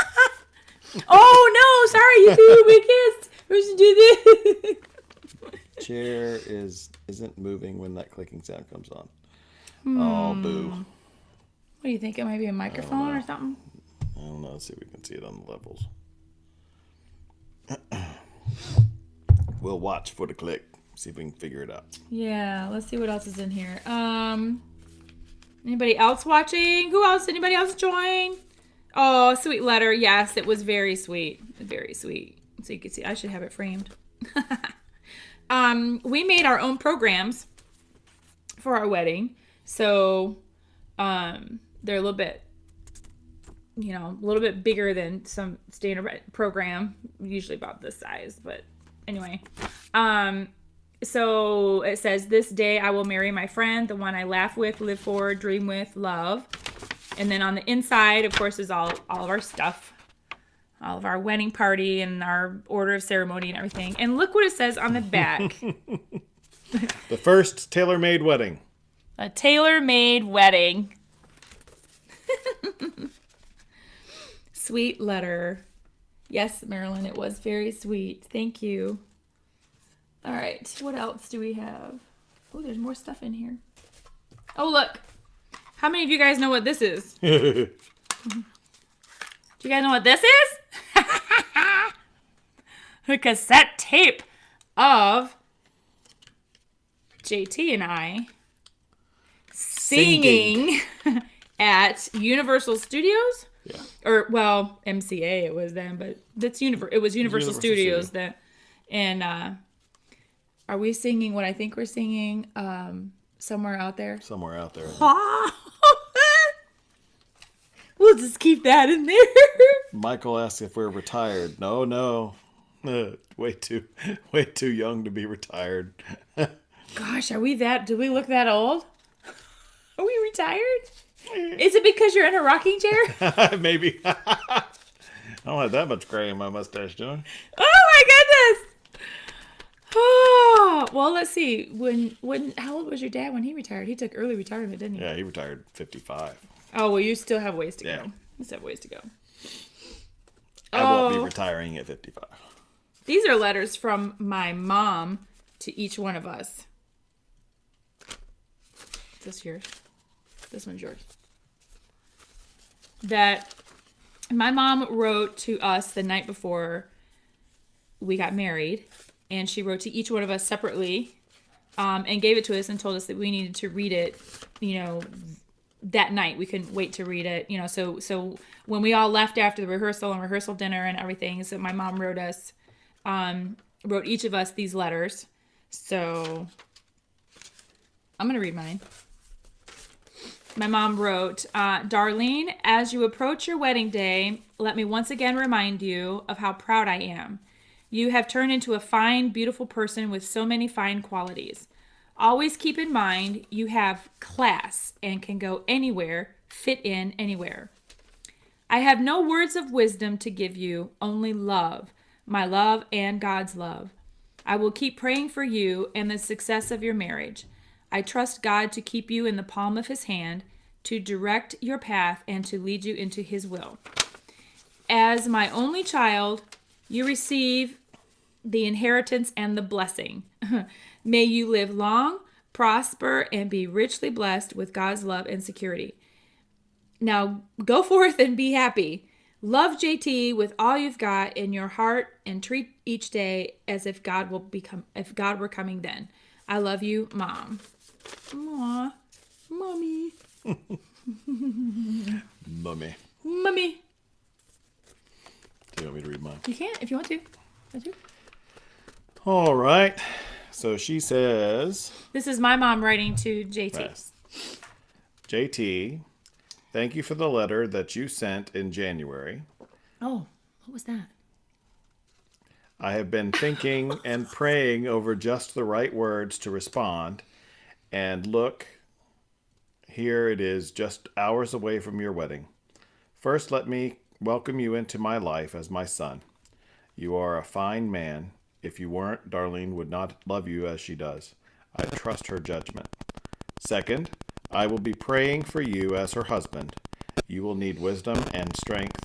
Oh no! Sorry, you two, we kissed. We should do this. Chair isn't moving when that clicking sound comes on. Oh, boo. What do you think? It might be a microphone or something? I don't know. Let's see if we can see it on the levels. We'll watch for the click. See if we can figure it out. Yeah, let's see what else is in here. Anybody else watching? Who else? Anybody else join? Oh, sweet letter. Yes, it was very sweet. Very sweet. So you can see, I should have it framed. We made our own programs for our wedding. So they're a little bit, a little bit bigger than some standard program, usually about this size. But anyway, so it says, "This day I will marry my friend, the one I laugh with, live for, dream with, love." And then on the inside, of course, is all of our stuff, all of our wedding party and our order of ceremony and everything. And look what it says on the back. The first tailor-made wedding. A tailor-made wedding. Sweet letter. Yes, Marilyn, it was very sweet. Thank you. All right, what else do we have? Oh, there's more stuff in here. Oh, look. How many of you guys know what this is? Do you guys know what this is? A cassette tape of JT and I singing at Universal Studios. Yeah. Or, well, MCA it was then, but it was Universal Studios that. And are we singing what I think we're singing? Somewhere out there. Somewhere out there. We'll just keep that in there. Michael asks if we're retired. No. Way too young to be retired. Gosh, are we that? Do we look that old? Are we retired? Is it because you're in a rocking chair? Maybe. I don't have that much gray in my mustache, do I? Oh my goodness! Oh, well, let's see. How old was your dad when he retired? He took early retirement, didn't he? Yeah, he retired 55. Oh, well, you still have ways to Yeah. go. You still have ways to go. I won't be retiring at 55. These are letters from my mom to each one of us. Is this yours? This one's yours. That my mom wrote to us the night before we got married, and she wrote to each one of us separately, and gave it to us and told us that we needed to read it, that night. We couldn't wait to read it, so when we all left after the rehearsal and rehearsal dinner and everything, so my mom wrote each of us these letters. So I'm going to read mine. My mom wrote, "Darlene, as you approach your wedding day, let me once again remind you of how proud I am. You have turned into a fine, beautiful person with so many fine qualities. Always keep in mind you have class and can go anywhere, fit in anywhere. I have no words of wisdom to give you, only love, my love and God's love. I will keep praying for you and the success of your marriage. I trust God to keep you in the palm of his hand, to direct your path, and to lead you into his will. As my only child, you receive the inheritance and the blessing. May you live long, prosper, and be richly blessed with God's love and security. Now go forth and be happy. Love JT with all you've got in your heart, and treat each day as if God were coming then. I love you, Mom." Aw, Mommy. Mummy. Mommy. Do you want me to read mine? You can if you want to. All right. So she says, This is my mom writing to JT. yes. JT, thank you for the letter that you sent in January. Oh, what was that? I have been thinking and praying over just the right words to respond. And look, here it is, just hours away from your wedding. First, let me welcome you into my life as my son. You are a fine man. If you weren't, Darlene would not love you as she does. I trust her judgment. Second, I will be praying for you as her husband. You will need wisdom and strength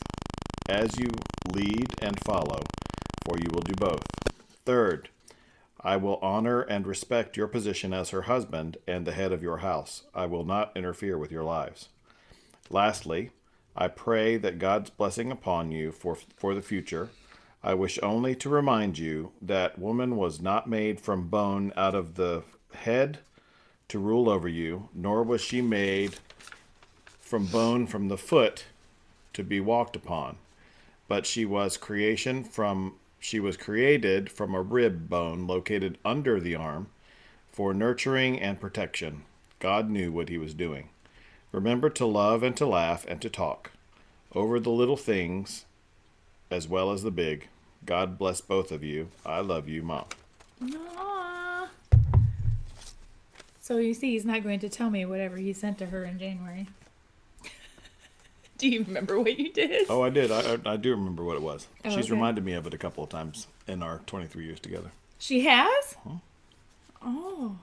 as you lead and follow, for you will do both. Third, I will honor and respect your position as her husband and the head of your house. I will not interfere with your lives. Lastly, I pray that God's blessing upon you for the future. I wish only to remind you that woman was not made from bone out of the head to rule over you, nor was she made from bone from the foot to be walked upon, but she was created from a rib bone located under the arm for nurturing and protection. God knew what he was doing. Remember to love and to laugh and to talk over the little things as well as the big. God bless both of you. I love you, Mom. Aww. So you see, he's not going to tell me whatever he sent to her in January. Do you remember what you did? Oh, I did. I do remember what it was. Oh, She's okay. reminded me of it a couple of times in our 23 years together. She has? Huh? Oh.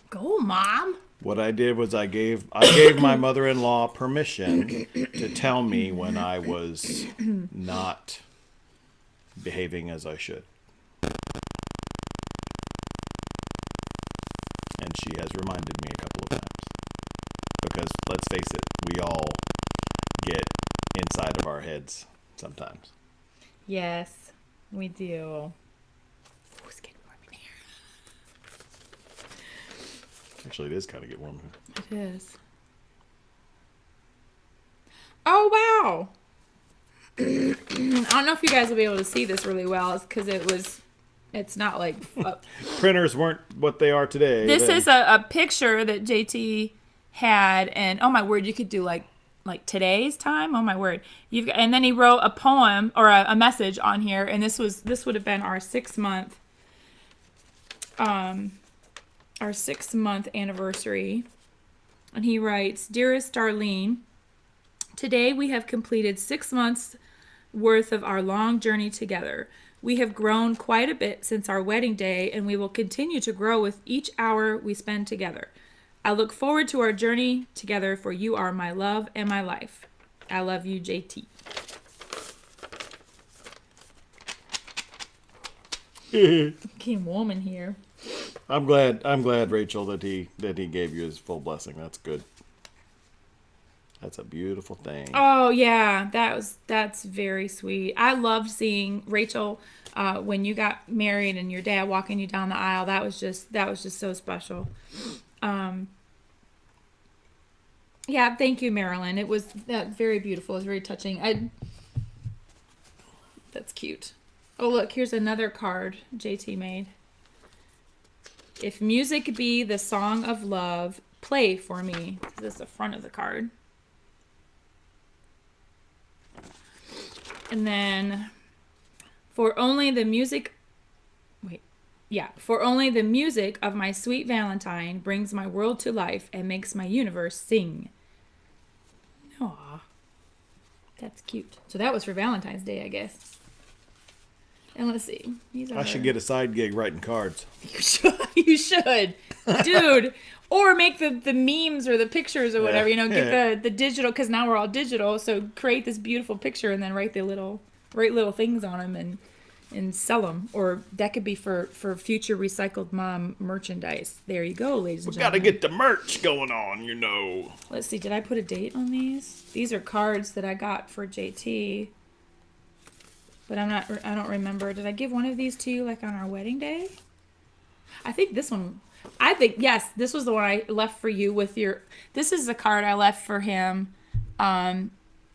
Go, Mom. What I did was I gave my mother-in-law permission to tell me when I was not behaving as I should. And she has reminded me a couple of times. Because let's face it, we all get inside of our heads sometimes. Yes, we do. Oh, it's getting warm in here. Actually, it is kind of get warm here. It is. Oh, wow. I don't know if you guys will be able to see this really well. It's because it's not like... Printers weren't what they are today. This is a picture that JT had, and oh my word, you could do like today's time. Oh my word, and then he wrote a poem or a message on here, and this would have been our 6 month anniversary, and he writes, "Dearest Darlene, today we have completed 6 months worth of our long journey together. We have grown quite a bit since our wedding day, and we will continue to grow with each hour we spend together. I look forward to our journey together, for you are my love and my life. I love you, JT." Became warm in here. I'm glad, Rachel, that he gave you his full blessing. That's good. That's a beautiful thing. Oh yeah, that's very sweet. I loved seeing Rachel when you got married and your dad walking you down the aisle. That was just so special. Yeah, thank you, Marilyn. It was very beautiful. It was very touching. That's cute. Oh, look, here's another card JT made. "If music be the song of love, play for me." This is the front of the card. And then, "For only the music of my sweet Valentine brings my world to life and makes my universe sing." Aw, that's cute. So that was for Valentine's Day, I guess. And let's see. I should get a side gig writing cards. You should, dude. Or make the memes or the pictures or whatever. You know, get the digital, because now we're all digital. So create this beautiful picture and then write little things on them and sell them. Or that could be for future Recycled Mom merchandise. There you go, ladies and gentlemen. We gotta get the merch going on, you know. Let's see. Did I put a date on these? These are cards that I got for JT. But I don't remember. Did I give one of these to you like on our wedding day? I think this one. Yes, this was the one I left for you with your. This is the card I left for him,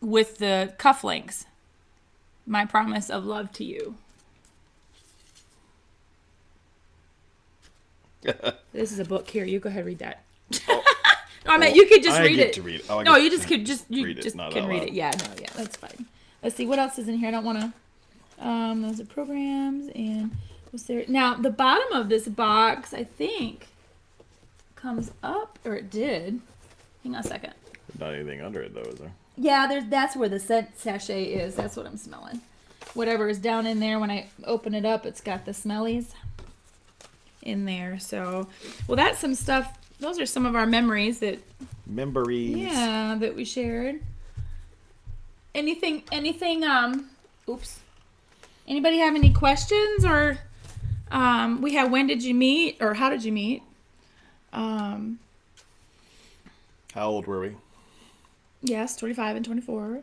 with the cufflinks. My promise of love to you. This is a book. Here, you go ahead and read that. Oh. No, I meant you could just read it. To read it. Oh, no, you just could just read it, can read it. Yeah, no, yeah, that's fine. Let's see what else is in here. I don't want to. Those are programs and was there now the bottom of this box I think comes up, or it did. Hang on a second. Not anything under it though, is there? Yeah, that's where the scent sachet is. That's what I'm smelling. Whatever is down in there when I open it up, it's got the smellies in there. So, well, that's some stuff. Those are some of our memories that we shared. Anything oops. Anybody have any questions, or we have when did you meet, or how did you meet? How old were we? Yes, 25 and 24.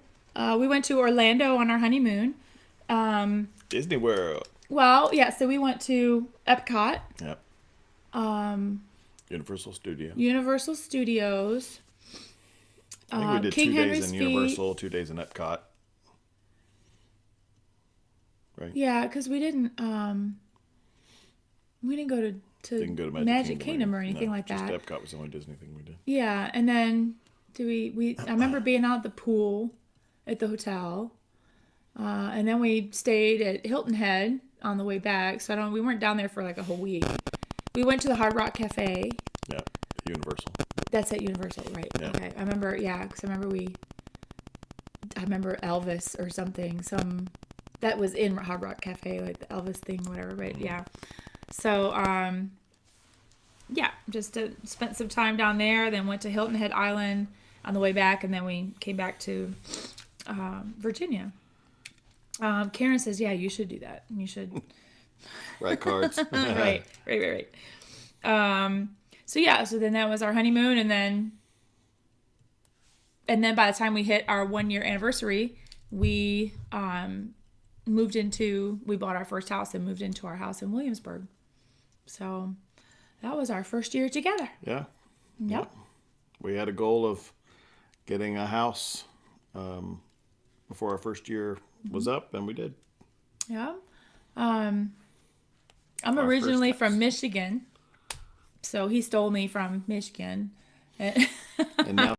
We went to Orlando on our honeymoon. Disney World. Well, yeah, so we went to Epcot. Yep. Universal Studios. I think we did King 2 days Henry's in Feet. Universal, 2 days in Epcot, right? Yeah, because we didn't go to Didn't go to Magic Magic Kingdom Kingdom or anything no, like just that. Epcot was the only Disney thing we did. Yeah, and then I remember being out at the pool at the hotel, and then we stayed at Hilton Head on the way back. So we weren't down there for like a whole week. We went to the Hard Rock Cafe. Yeah, Universal. That's at Universal, right? Yeah. Okay, I remember. Yeah, because I remember Elvis or something. That was in Hard Rock Cafe, like the Elvis thing, whatever. But yeah, so yeah, just spent some time down there. Then went to Hilton Head Island on the way back, and then we came back to Virginia. Karen says, "Yeah, you should do that. You should." Right cards. Right. So yeah, so then that was our honeymoon, and then by the time we hit our 1 year anniversary, we we bought our first house and moved into our house in Williamsburg. So that was our first year together. Yeah. Yep. We had a goal of getting a house before our first year was up, and we did. Yeah. I'm Our originally first from house. Michigan, so he stole me from Michigan. And now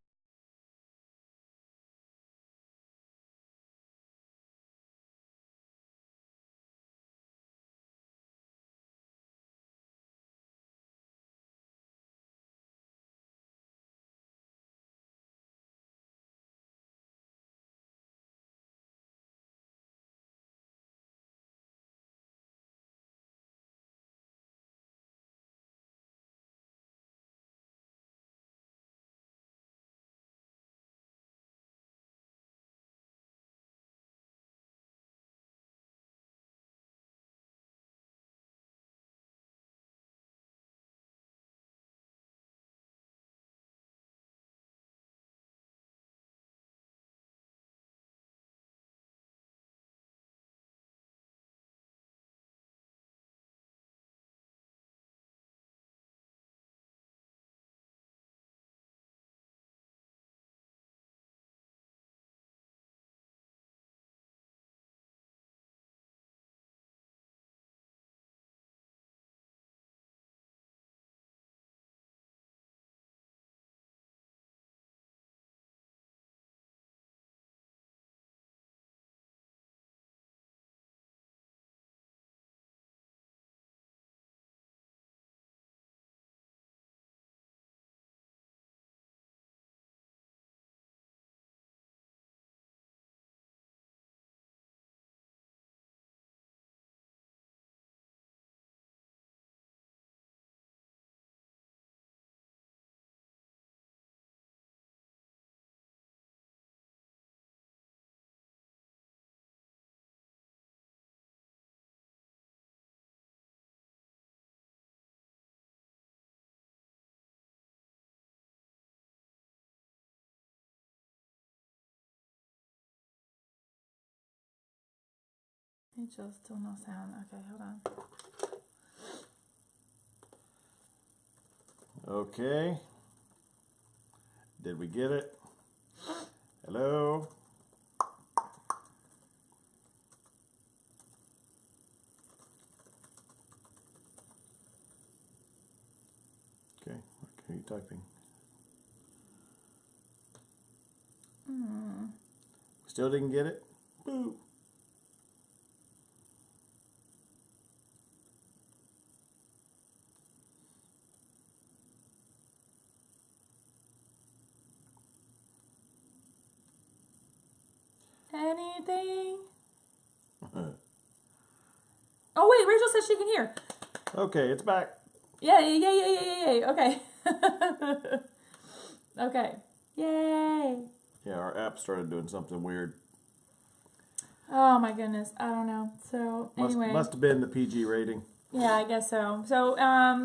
Angel, still no sound. Okay, hold on. okay. Did we get it? Hello? Okay, what are you typing? Still didn't get it? Boo. Anything? Oh wait, Rachel says she can hear. Okay, it's back. Yay. Okay. Okay. Yay. Yeah, our app started doing something weird. Oh my goodness. I don't know. So anyway. Must have been the PG rating. Yeah, I guess so. So,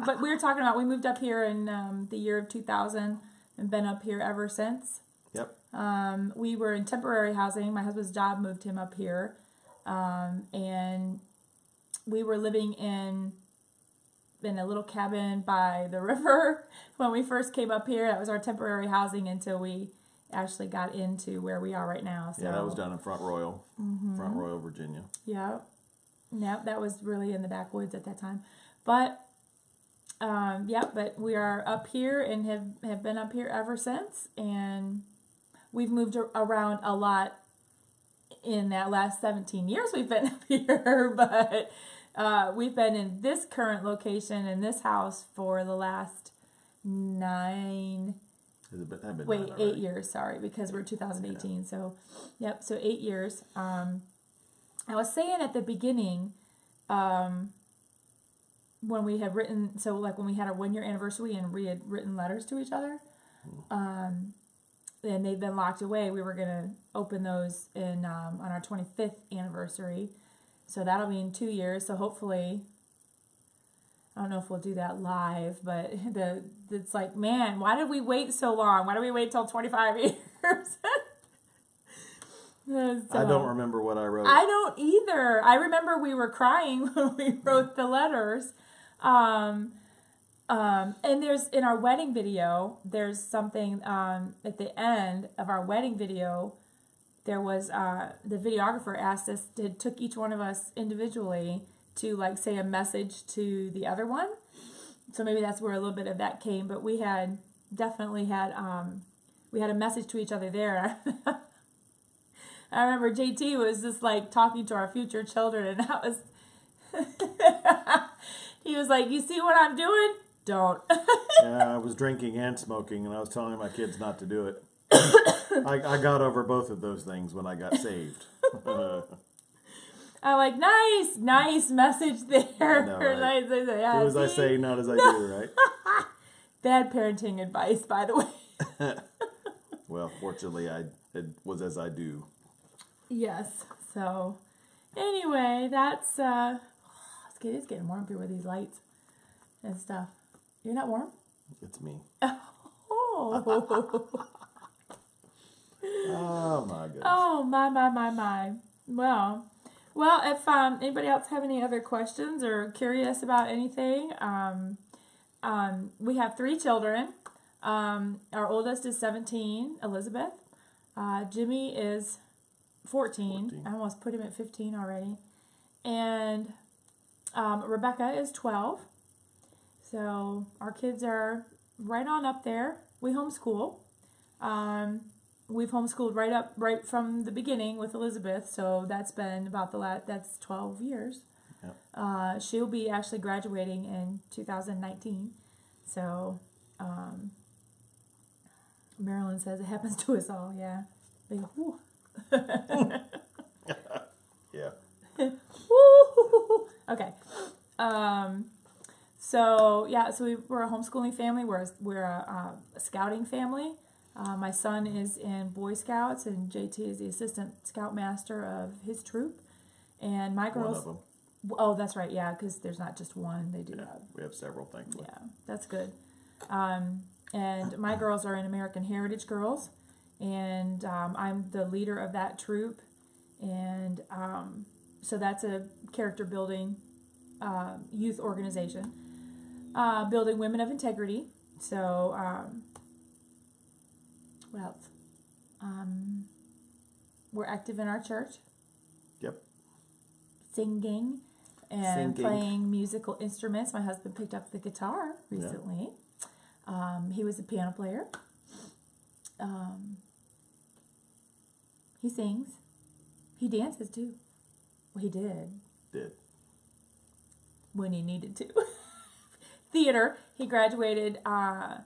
but we were talking about, we moved up here in the year of 2000 and been up here ever since. Yep. We were in temporary housing. My husband's job moved him up here. And we were living in a little cabin by the river when we first came up here. That was our temporary housing until we actually got into where we are right now. So Yeah, that was down in Front Royal, Virginia. Yeah. Yep, that was really in the backwoods at that time. But, but we are up here and have been up here ever since. And we've moved around a lot in that last 17 years we've been up here. But we've been in this current location in this house for the last 8 years, sorry, because we're 2018. Yeah. So, yep, so 8 years. I was saying at the beginning, when we had written, so like when we had our 1 year anniversary and we had written letters to each other, and they've been locked away, we were going to open those on our 25th anniversary. So that'll be in 2 years. So hopefully, I don't know if we'll do that live, but it's like, man, why did we wait so long? Why did we wait till 25 years? So, I don't remember what I wrote. I don't either. I remember we were crying when we wrote the letters. And there's, in our wedding video, there's something at the end of our wedding video, there was, the videographer asked us, took each one of us individually to like say a message to the other one. So maybe that's where a little bit of that came, but we had definitely had a message to each other there. I remember JT was just like talking to our future children, and that was, he was like, you see what I'm doing? Don't. Yeah, I was drinking and smoking, and I was telling my kids not to do it. I got over both of those things when I got saved. I'm like, nice message there. I know, right? Do as I say, not as I do, right? Bad parenting advice, by the way. Well, fortunately, it was as I do. Yes. So, anyway, that's it's getting warm here with these lights and stuff. You're not warm? It's me. Oh. Oh my goodness. Oh my. Well, if anybody else have any other questions or curious about anything, we have 3 children. Our oldest is 17, Elizabeth. Jimmy is 14. I almost put him at 15 already. And Rebecca is 12. So our kids are right on up there. We homeschool. We've homeschooled right from the beginning with Elizabeth. So that's been about that's 12 years. Yep. She'll be actually graduating in 2019. So Marilyn says it happens to us all. Yeah. Big whoo. Yeah. Woo. Okay. So we're a homeschooling family. We're a scouting family. My son is in Boy Scouts, and JT is the assistant scoutmaster of his troop. And my girls. One of them. Oh, that's right. Yeah, because there's not just one. They do have. We have several, thankfully. Yeah, that's good. And my girls are in American Heritage Girls, and I'm the leader of that troop. And so that's a character building youth organization, building women of integrity. So what else? We're active in our church. Yep. Singing and playing musical instruments. My husband picked up the guitar recently. Yeah. He was a piano player. He sings. He dances too. Well, he did. When he needed to. Theater. He graduated. I'm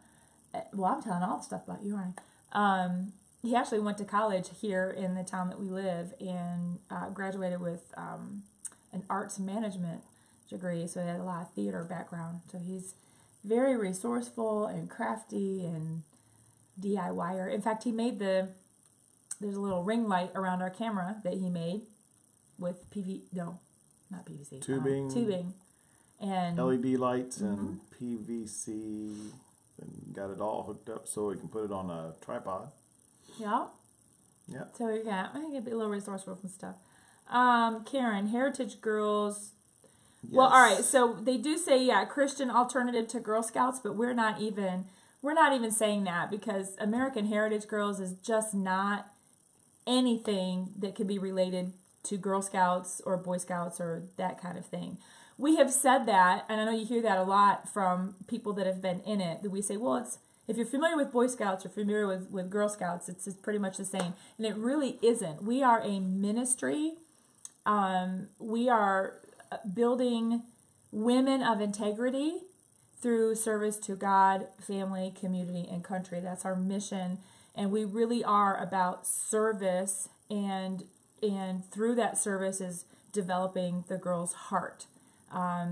telling all the stuff about you, aren't I? He actually went to college here in the town that we live and graduated with an arts management degree. So he had a lot of theater background. So he's very resourceful and crafty and DIYer. In fact, he made there's a little ring light around our camera that he made with not PVC. Tubing. And LED lights and PVC, and got it all hooked up so we can put it on a tripod. Yeah. Yeah. So I think it'd be a little resourceful and stuff. Karen, Heritage Girls. Yes. Well, all right. So they do say, Christian alternative to Girl Scouts, but we're not even we're not even saying that because American Heritage Girls is just not anything that can be related to Girl Scouts or Boy Scouts or that kind of thing. We have said that, and I know you hear that a lot from people that have been in it, that we say, well, it's if you're familiar with Boy Scouts or familiar with Girl Scouts, it's pretty much the same. And it really isn't. We are a ministry. We are building women of integrity through service to God, family, community, and country. That's our mission. And we really are about service, and through that service is developing the girl's heart. I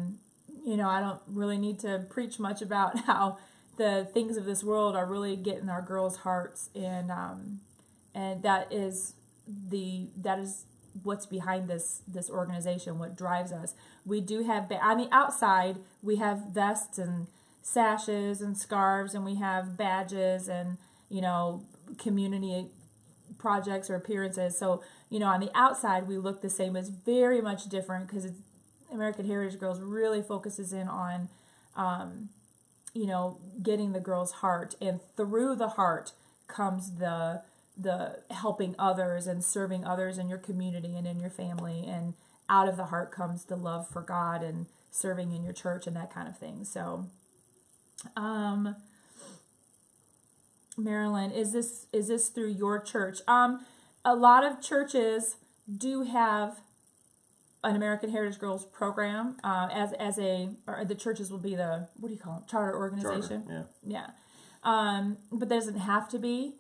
don't really need to preach much about how the things of this world are really getting our girls' hearts, and that is what's behind this organization, what drives us. We do have on the outside we have vests and sashes and scarves, and we have badges and community projects or appearances. So on the outside we look the same. It's very much different because American Heritage Girls really focuses in on getting the girl's heart, and through the heart comes the helping others and serving others in your community and in your family, and out of the heart comes the love for God and serving in your church and that kind of thing. So Marilyn, is this through your church? A lot of churches do have an American Heritage Girls program or the churches will be the, what do you call it, charter organization. Charter, yeah. But there doesn't have to be.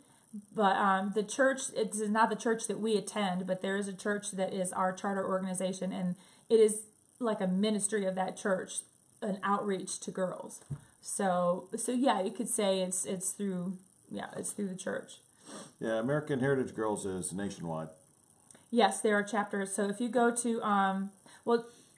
But the church, it's not the church that we attend, but there is a church that is our charter organization, and it is like a ministry of that church, an outreach to girls. So yeah, you could say it's through the church. Yeah, American Heritage Girls is nationwide. Yes, there are chapters. So if you go to, I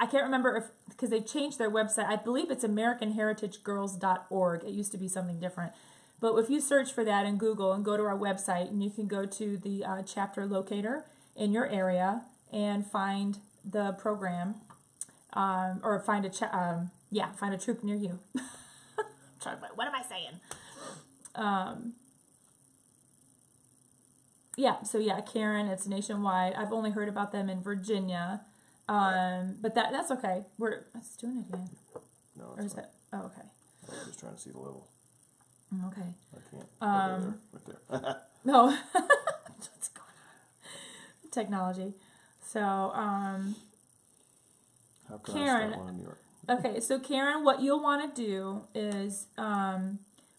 can't remember because they changed their website. I believe it's AmericanHeritageGirls.org. It used to be something different. But if you search for that in Google and go to our website, and you can go to the chapter locator in your area and find the program, or find a troop near you. What am I saying? Karen, it's nationwide. I've only heard about them in Virginia, but that's okay. Let's doing it again. No, or is that? Oh, okay. I was just trying to see the level. Okay. I can't. Right there. No. What's going on? Technology. So, how can Karen, I start one in New York? Okay, so Karen, what you'll want to do is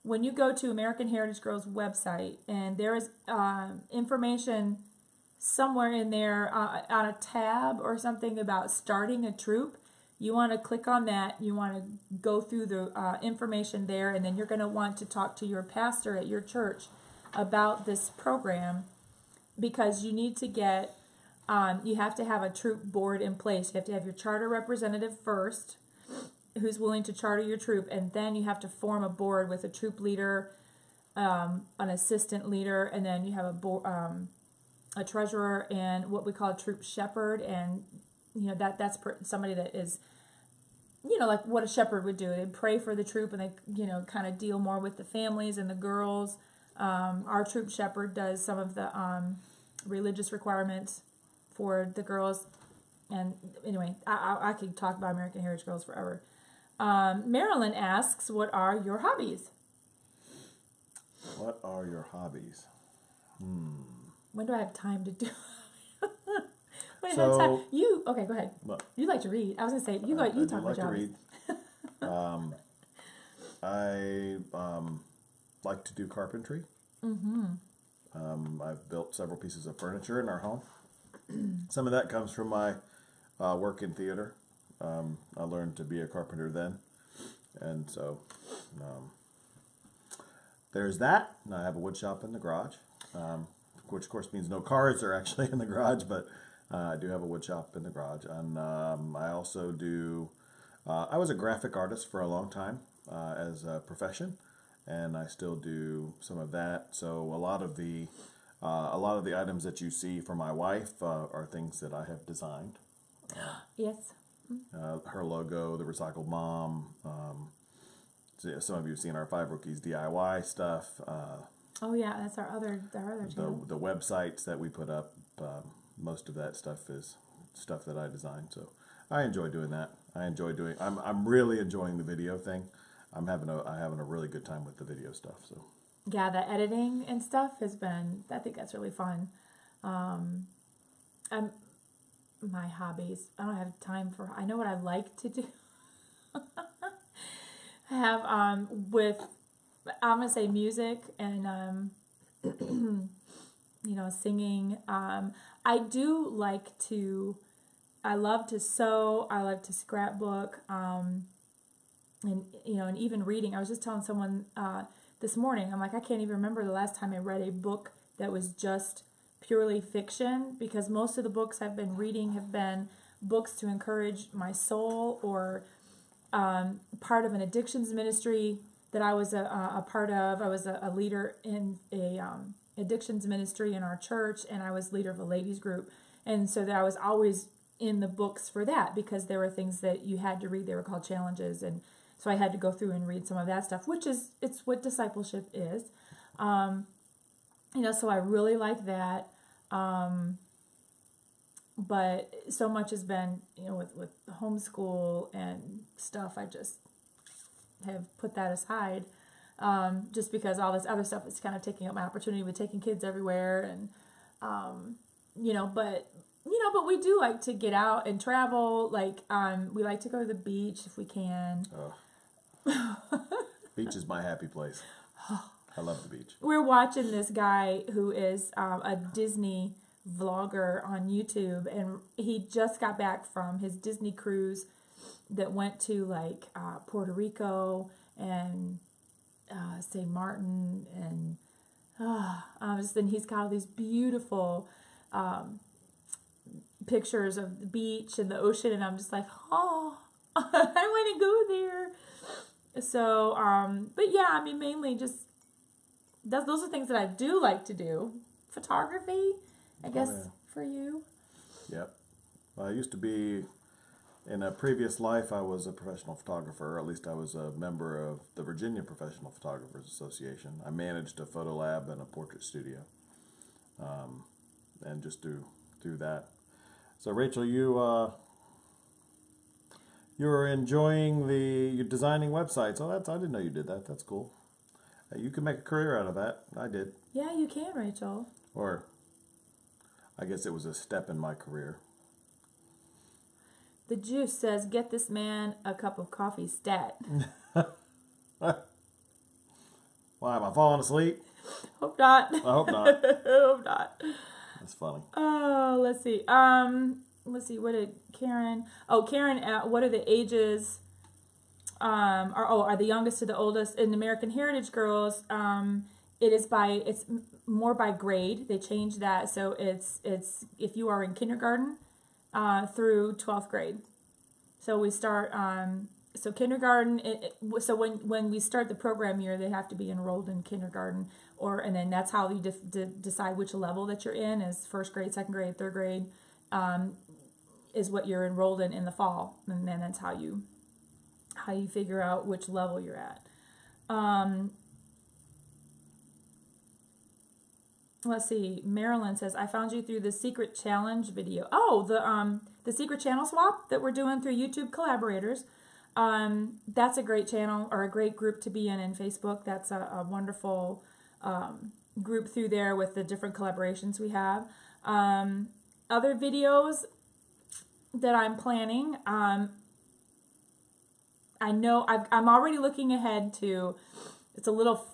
when you go to American Heritage Girls website, and there is information somewhere in there on a tab or something about starting a troop. You want to click on that. You want to go through the information there, and then you're going to want to talk to your pastor at your church about this program, because you need to get, you have to have a troop board in place. You have to have your charter representative first, who's willing to charter your troop, and then you have to form a board with a troop leader, an assistant leader, and then you have a treasurer and what we call a troop shepherd, and that's somebody that is, like what a shepherd would do. They pray for the troop, and they kind of deal more with the families and the girls. Our troop shepherd does some of the religious requirements for the girls. And anyway, I could talk about American Heritage Girls forever. Marilyn asks, what are your hobbies? What are your hobbies? When do I have time to do okay, go ahead. What? You like to read. I was going to say, you talk about your hobbies. I like to do carpentry. I've built several pieces of furniture in our home. Some of that comes from my work in theater. I learned to be a carpenter then. And so there's that. And I have a wood shop in the garage, which of course means no cars are actually in the garage, but I do have a wood shop in the garage. And I also do, I was a graphic artist for a long time as a profession, and I still do some of that. So a lot of the items that you see for my wife are things that I have designed. Yes. Her logo, the Recycled Mom, some of you have seen our Five Rookies DIY stuff, Oh yeah, that's our other channel. the websites that we put up. Most of that stuff is stuff that I designed. So I enjoy doing that. I enjoy doing. I'm really enjoying the video thing. I'm having a really good time with the video stuff. So Yeah, the editing and stuff has been. I think that's really fun. I'm my hobbies. I don't have time for. I know what I like to do. I have with I'm gonna say music and singing. I do like to. I love to sew. I love to scrapbook. And even reading. I was just telling someone this morning. I'm like, I can't even remember the last time I read a book that was just purely fiction, because most of the books I've been reading have been books to encourage my soul, or part of an addictions ministry that I was a part of. I was a leader in a addictions ministry in our church, and I was leader of a ladies group, and so that I was always in the books for that, because there were things that you had to read. They were called challenges, and so I had to go through and read some of that stuff, it's what discipleship is. So I really like that. But so much has been, with homeschool and stuff, I just have put that aside. Just because all this other stuff is kind of taking up my opportunity with taking kids everywhere. And, but we do like to get out and travel. Like, we like to go to the beach if we can. beach is my happy place. I love the beach. We're watching this guy who is a Disney vlogger on YouTube, and he just got back from his Disney cruise that went to Puerto Rico and St. Martin, and then he's got all these beautiful pictures of the beach and the ocean, and I'm just like, oh, I want to go there. So, but yeah, I mean, mainly just those are things that I do like to do. Photography, I guess, for you. Yep. I used to be, in a previous life, I was a professional photographer, or at least I was a member of the Virginia Professional Photographers Association. I managed a photo lab and a portrait studio, and just do that. So Rachel, you're enjoying you're designing websites. Oh, I didn't know you did that. That's cool. You can make a career out of that. I did. Yeah, you can, Rachel. Or, I guess it was a step in my career. The Juice says, get this man a cup of coffee stat. Why, am I falling asleep? Hope not. I hope not. Hope not. That's funny. Oh, let's see. What did Karen? Oh, Karen, what are the ages? Are the youngest to the oldest in American Heritage Girls? It's more by grade. They changed that, so it's if you are in kindergarten through 12th grade. So we start so kindergarten. So when we start the program year, they have to be enrolled in kindergarten, and then that's how you decide which level that you're in, is first grade, second grade, third grade, is what you're enrolled in the fall, and then that's how you figure out which level you're at. Let's see. Marilyn says, I found you through the Secret Challenge video. Oh, the Secret Channel Swap that we're doing through YouTube Collaborators. That's a great channel, or a great group to be in Facebook. That's a wonderful group through there with the different collaborations we have. Other videos that I'm planning, I know I'm already looking ahead to, it's a little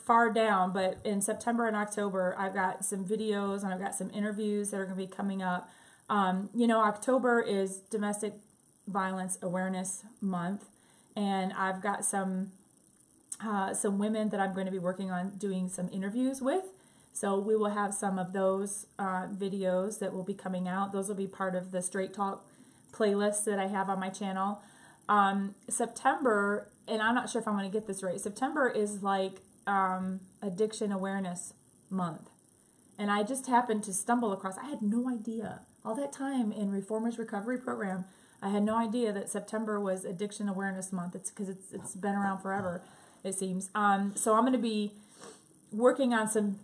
far down, but in September and October, I've got some videos and I've got some interviews that are going to be coming up. October is Domestic Violence Awareness Month, and I've got some women that I'm going to be working on doing some interviews with. So we will have some of those videos that will be coming out. Those will be part of the Straight Talk playlist that I have on my channel. September, and I'm not sure if I'm going to get this right, September is like Addiction Awareness Month. And I just happened to stumble across, I had no idea. All that time in Reformers Recovery Program, I had no idea that September was Addiction Awareness Month. It's because it's been around forever, it seems. So I'm going to be working on some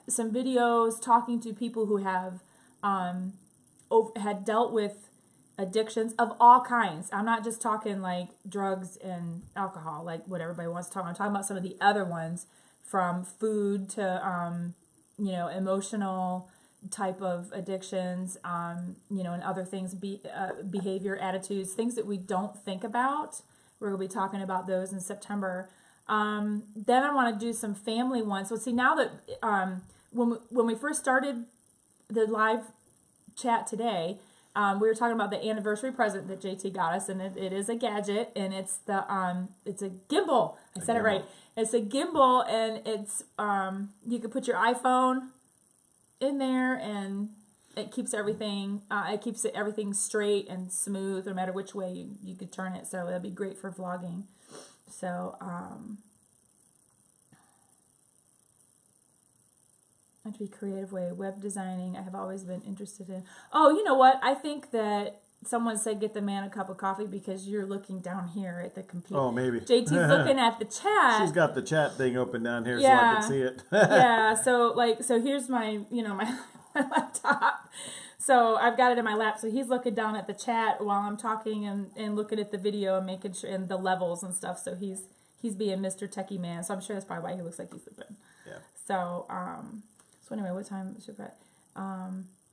videos, talking to people who have had dealt with addictions of all kinds. I'm not just talking like drugs and alcohol, like what everybody wants to talk about. I'm talking about some of the other ones, from food to emotional type of addictions, and other things, behavior, attitudes, things that we don't think about. We're going to be talking about those in September. Then I want to do some family ones. So see, now that when we first started the live chat today, we were talking about the anniversary present that JT got us, and it is a gadget, and it's it's a gimbal. I said it right. It's a gimbal, and it's you can put your iPhone in there, and it keeps everything everything straight and smooth, no matter which way you could turn it. So that'd be great for vlogging. So I have to be creative way. Web designing, I have always been interested in. Oh, you know what? I think that someone said get the man a cup of coffee because you're looking down here at the computer. Oh, maybe. JT's looking at the chat. She's got the chat thing open down here so I can see it. Yeah, so here's my, my laptop. So I've got it in my lap. So he's looking down at the chat while I'm talking and looking at the video and making sure, and the levels and stuff. So he's being Mr. Techie Man. So I'm sure that's probably why he looks like he's sleeping. Yeah. So anyway, what time should I?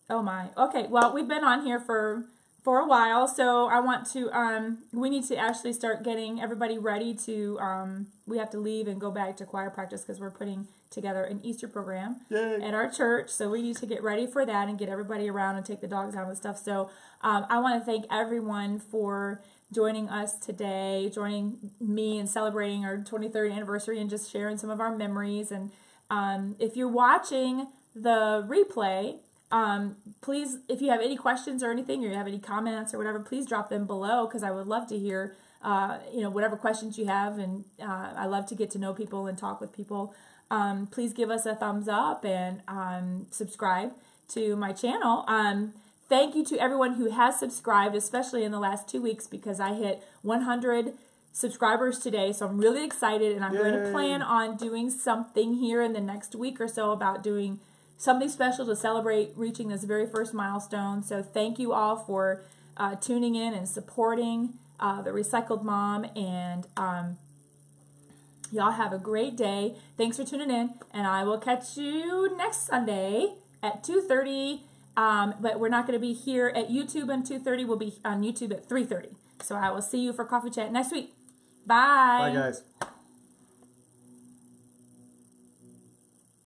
Oh my. Okay. Well, we've been on here for a while, so I want to we need to actually start getting everybody ready to we have to leave and go back to choir practice because we're putting together an Easter program at our church, so we need to get ready for that and get everybody around and take the dogs out and stuff. So I want to thank everyone for joining us today, joining me and celebrating our 23rd anniversary and just sharing some of our memories. And if you're watching the replay, please, if you have any questions or anything, or you have any comments or whatever, please drop them below, because I would love to hear, whatever questions you have. And I love to get to know people and talk with people. Please give us a thumbs up and subscribe to my channel. Thank you to everyone who has subscribed, especially in the last 2 weeks, because I hit 100 subscribers today. So I'm really excited, and I'm going to plan on doing something here in the next week or so about doing something special to celebrate reaching this very first milestone. So thank you all for tuning in and supporting the Recycled Mom. And y'all have a great day. Thanks for tuning in. And I will catch you next Sunday at 2:30. But we're not going to be here at YouTube at 2:30. We'll be on YouTube at 3:30. So I will see you for Coffee Chat next week. Bye. Bye, guys.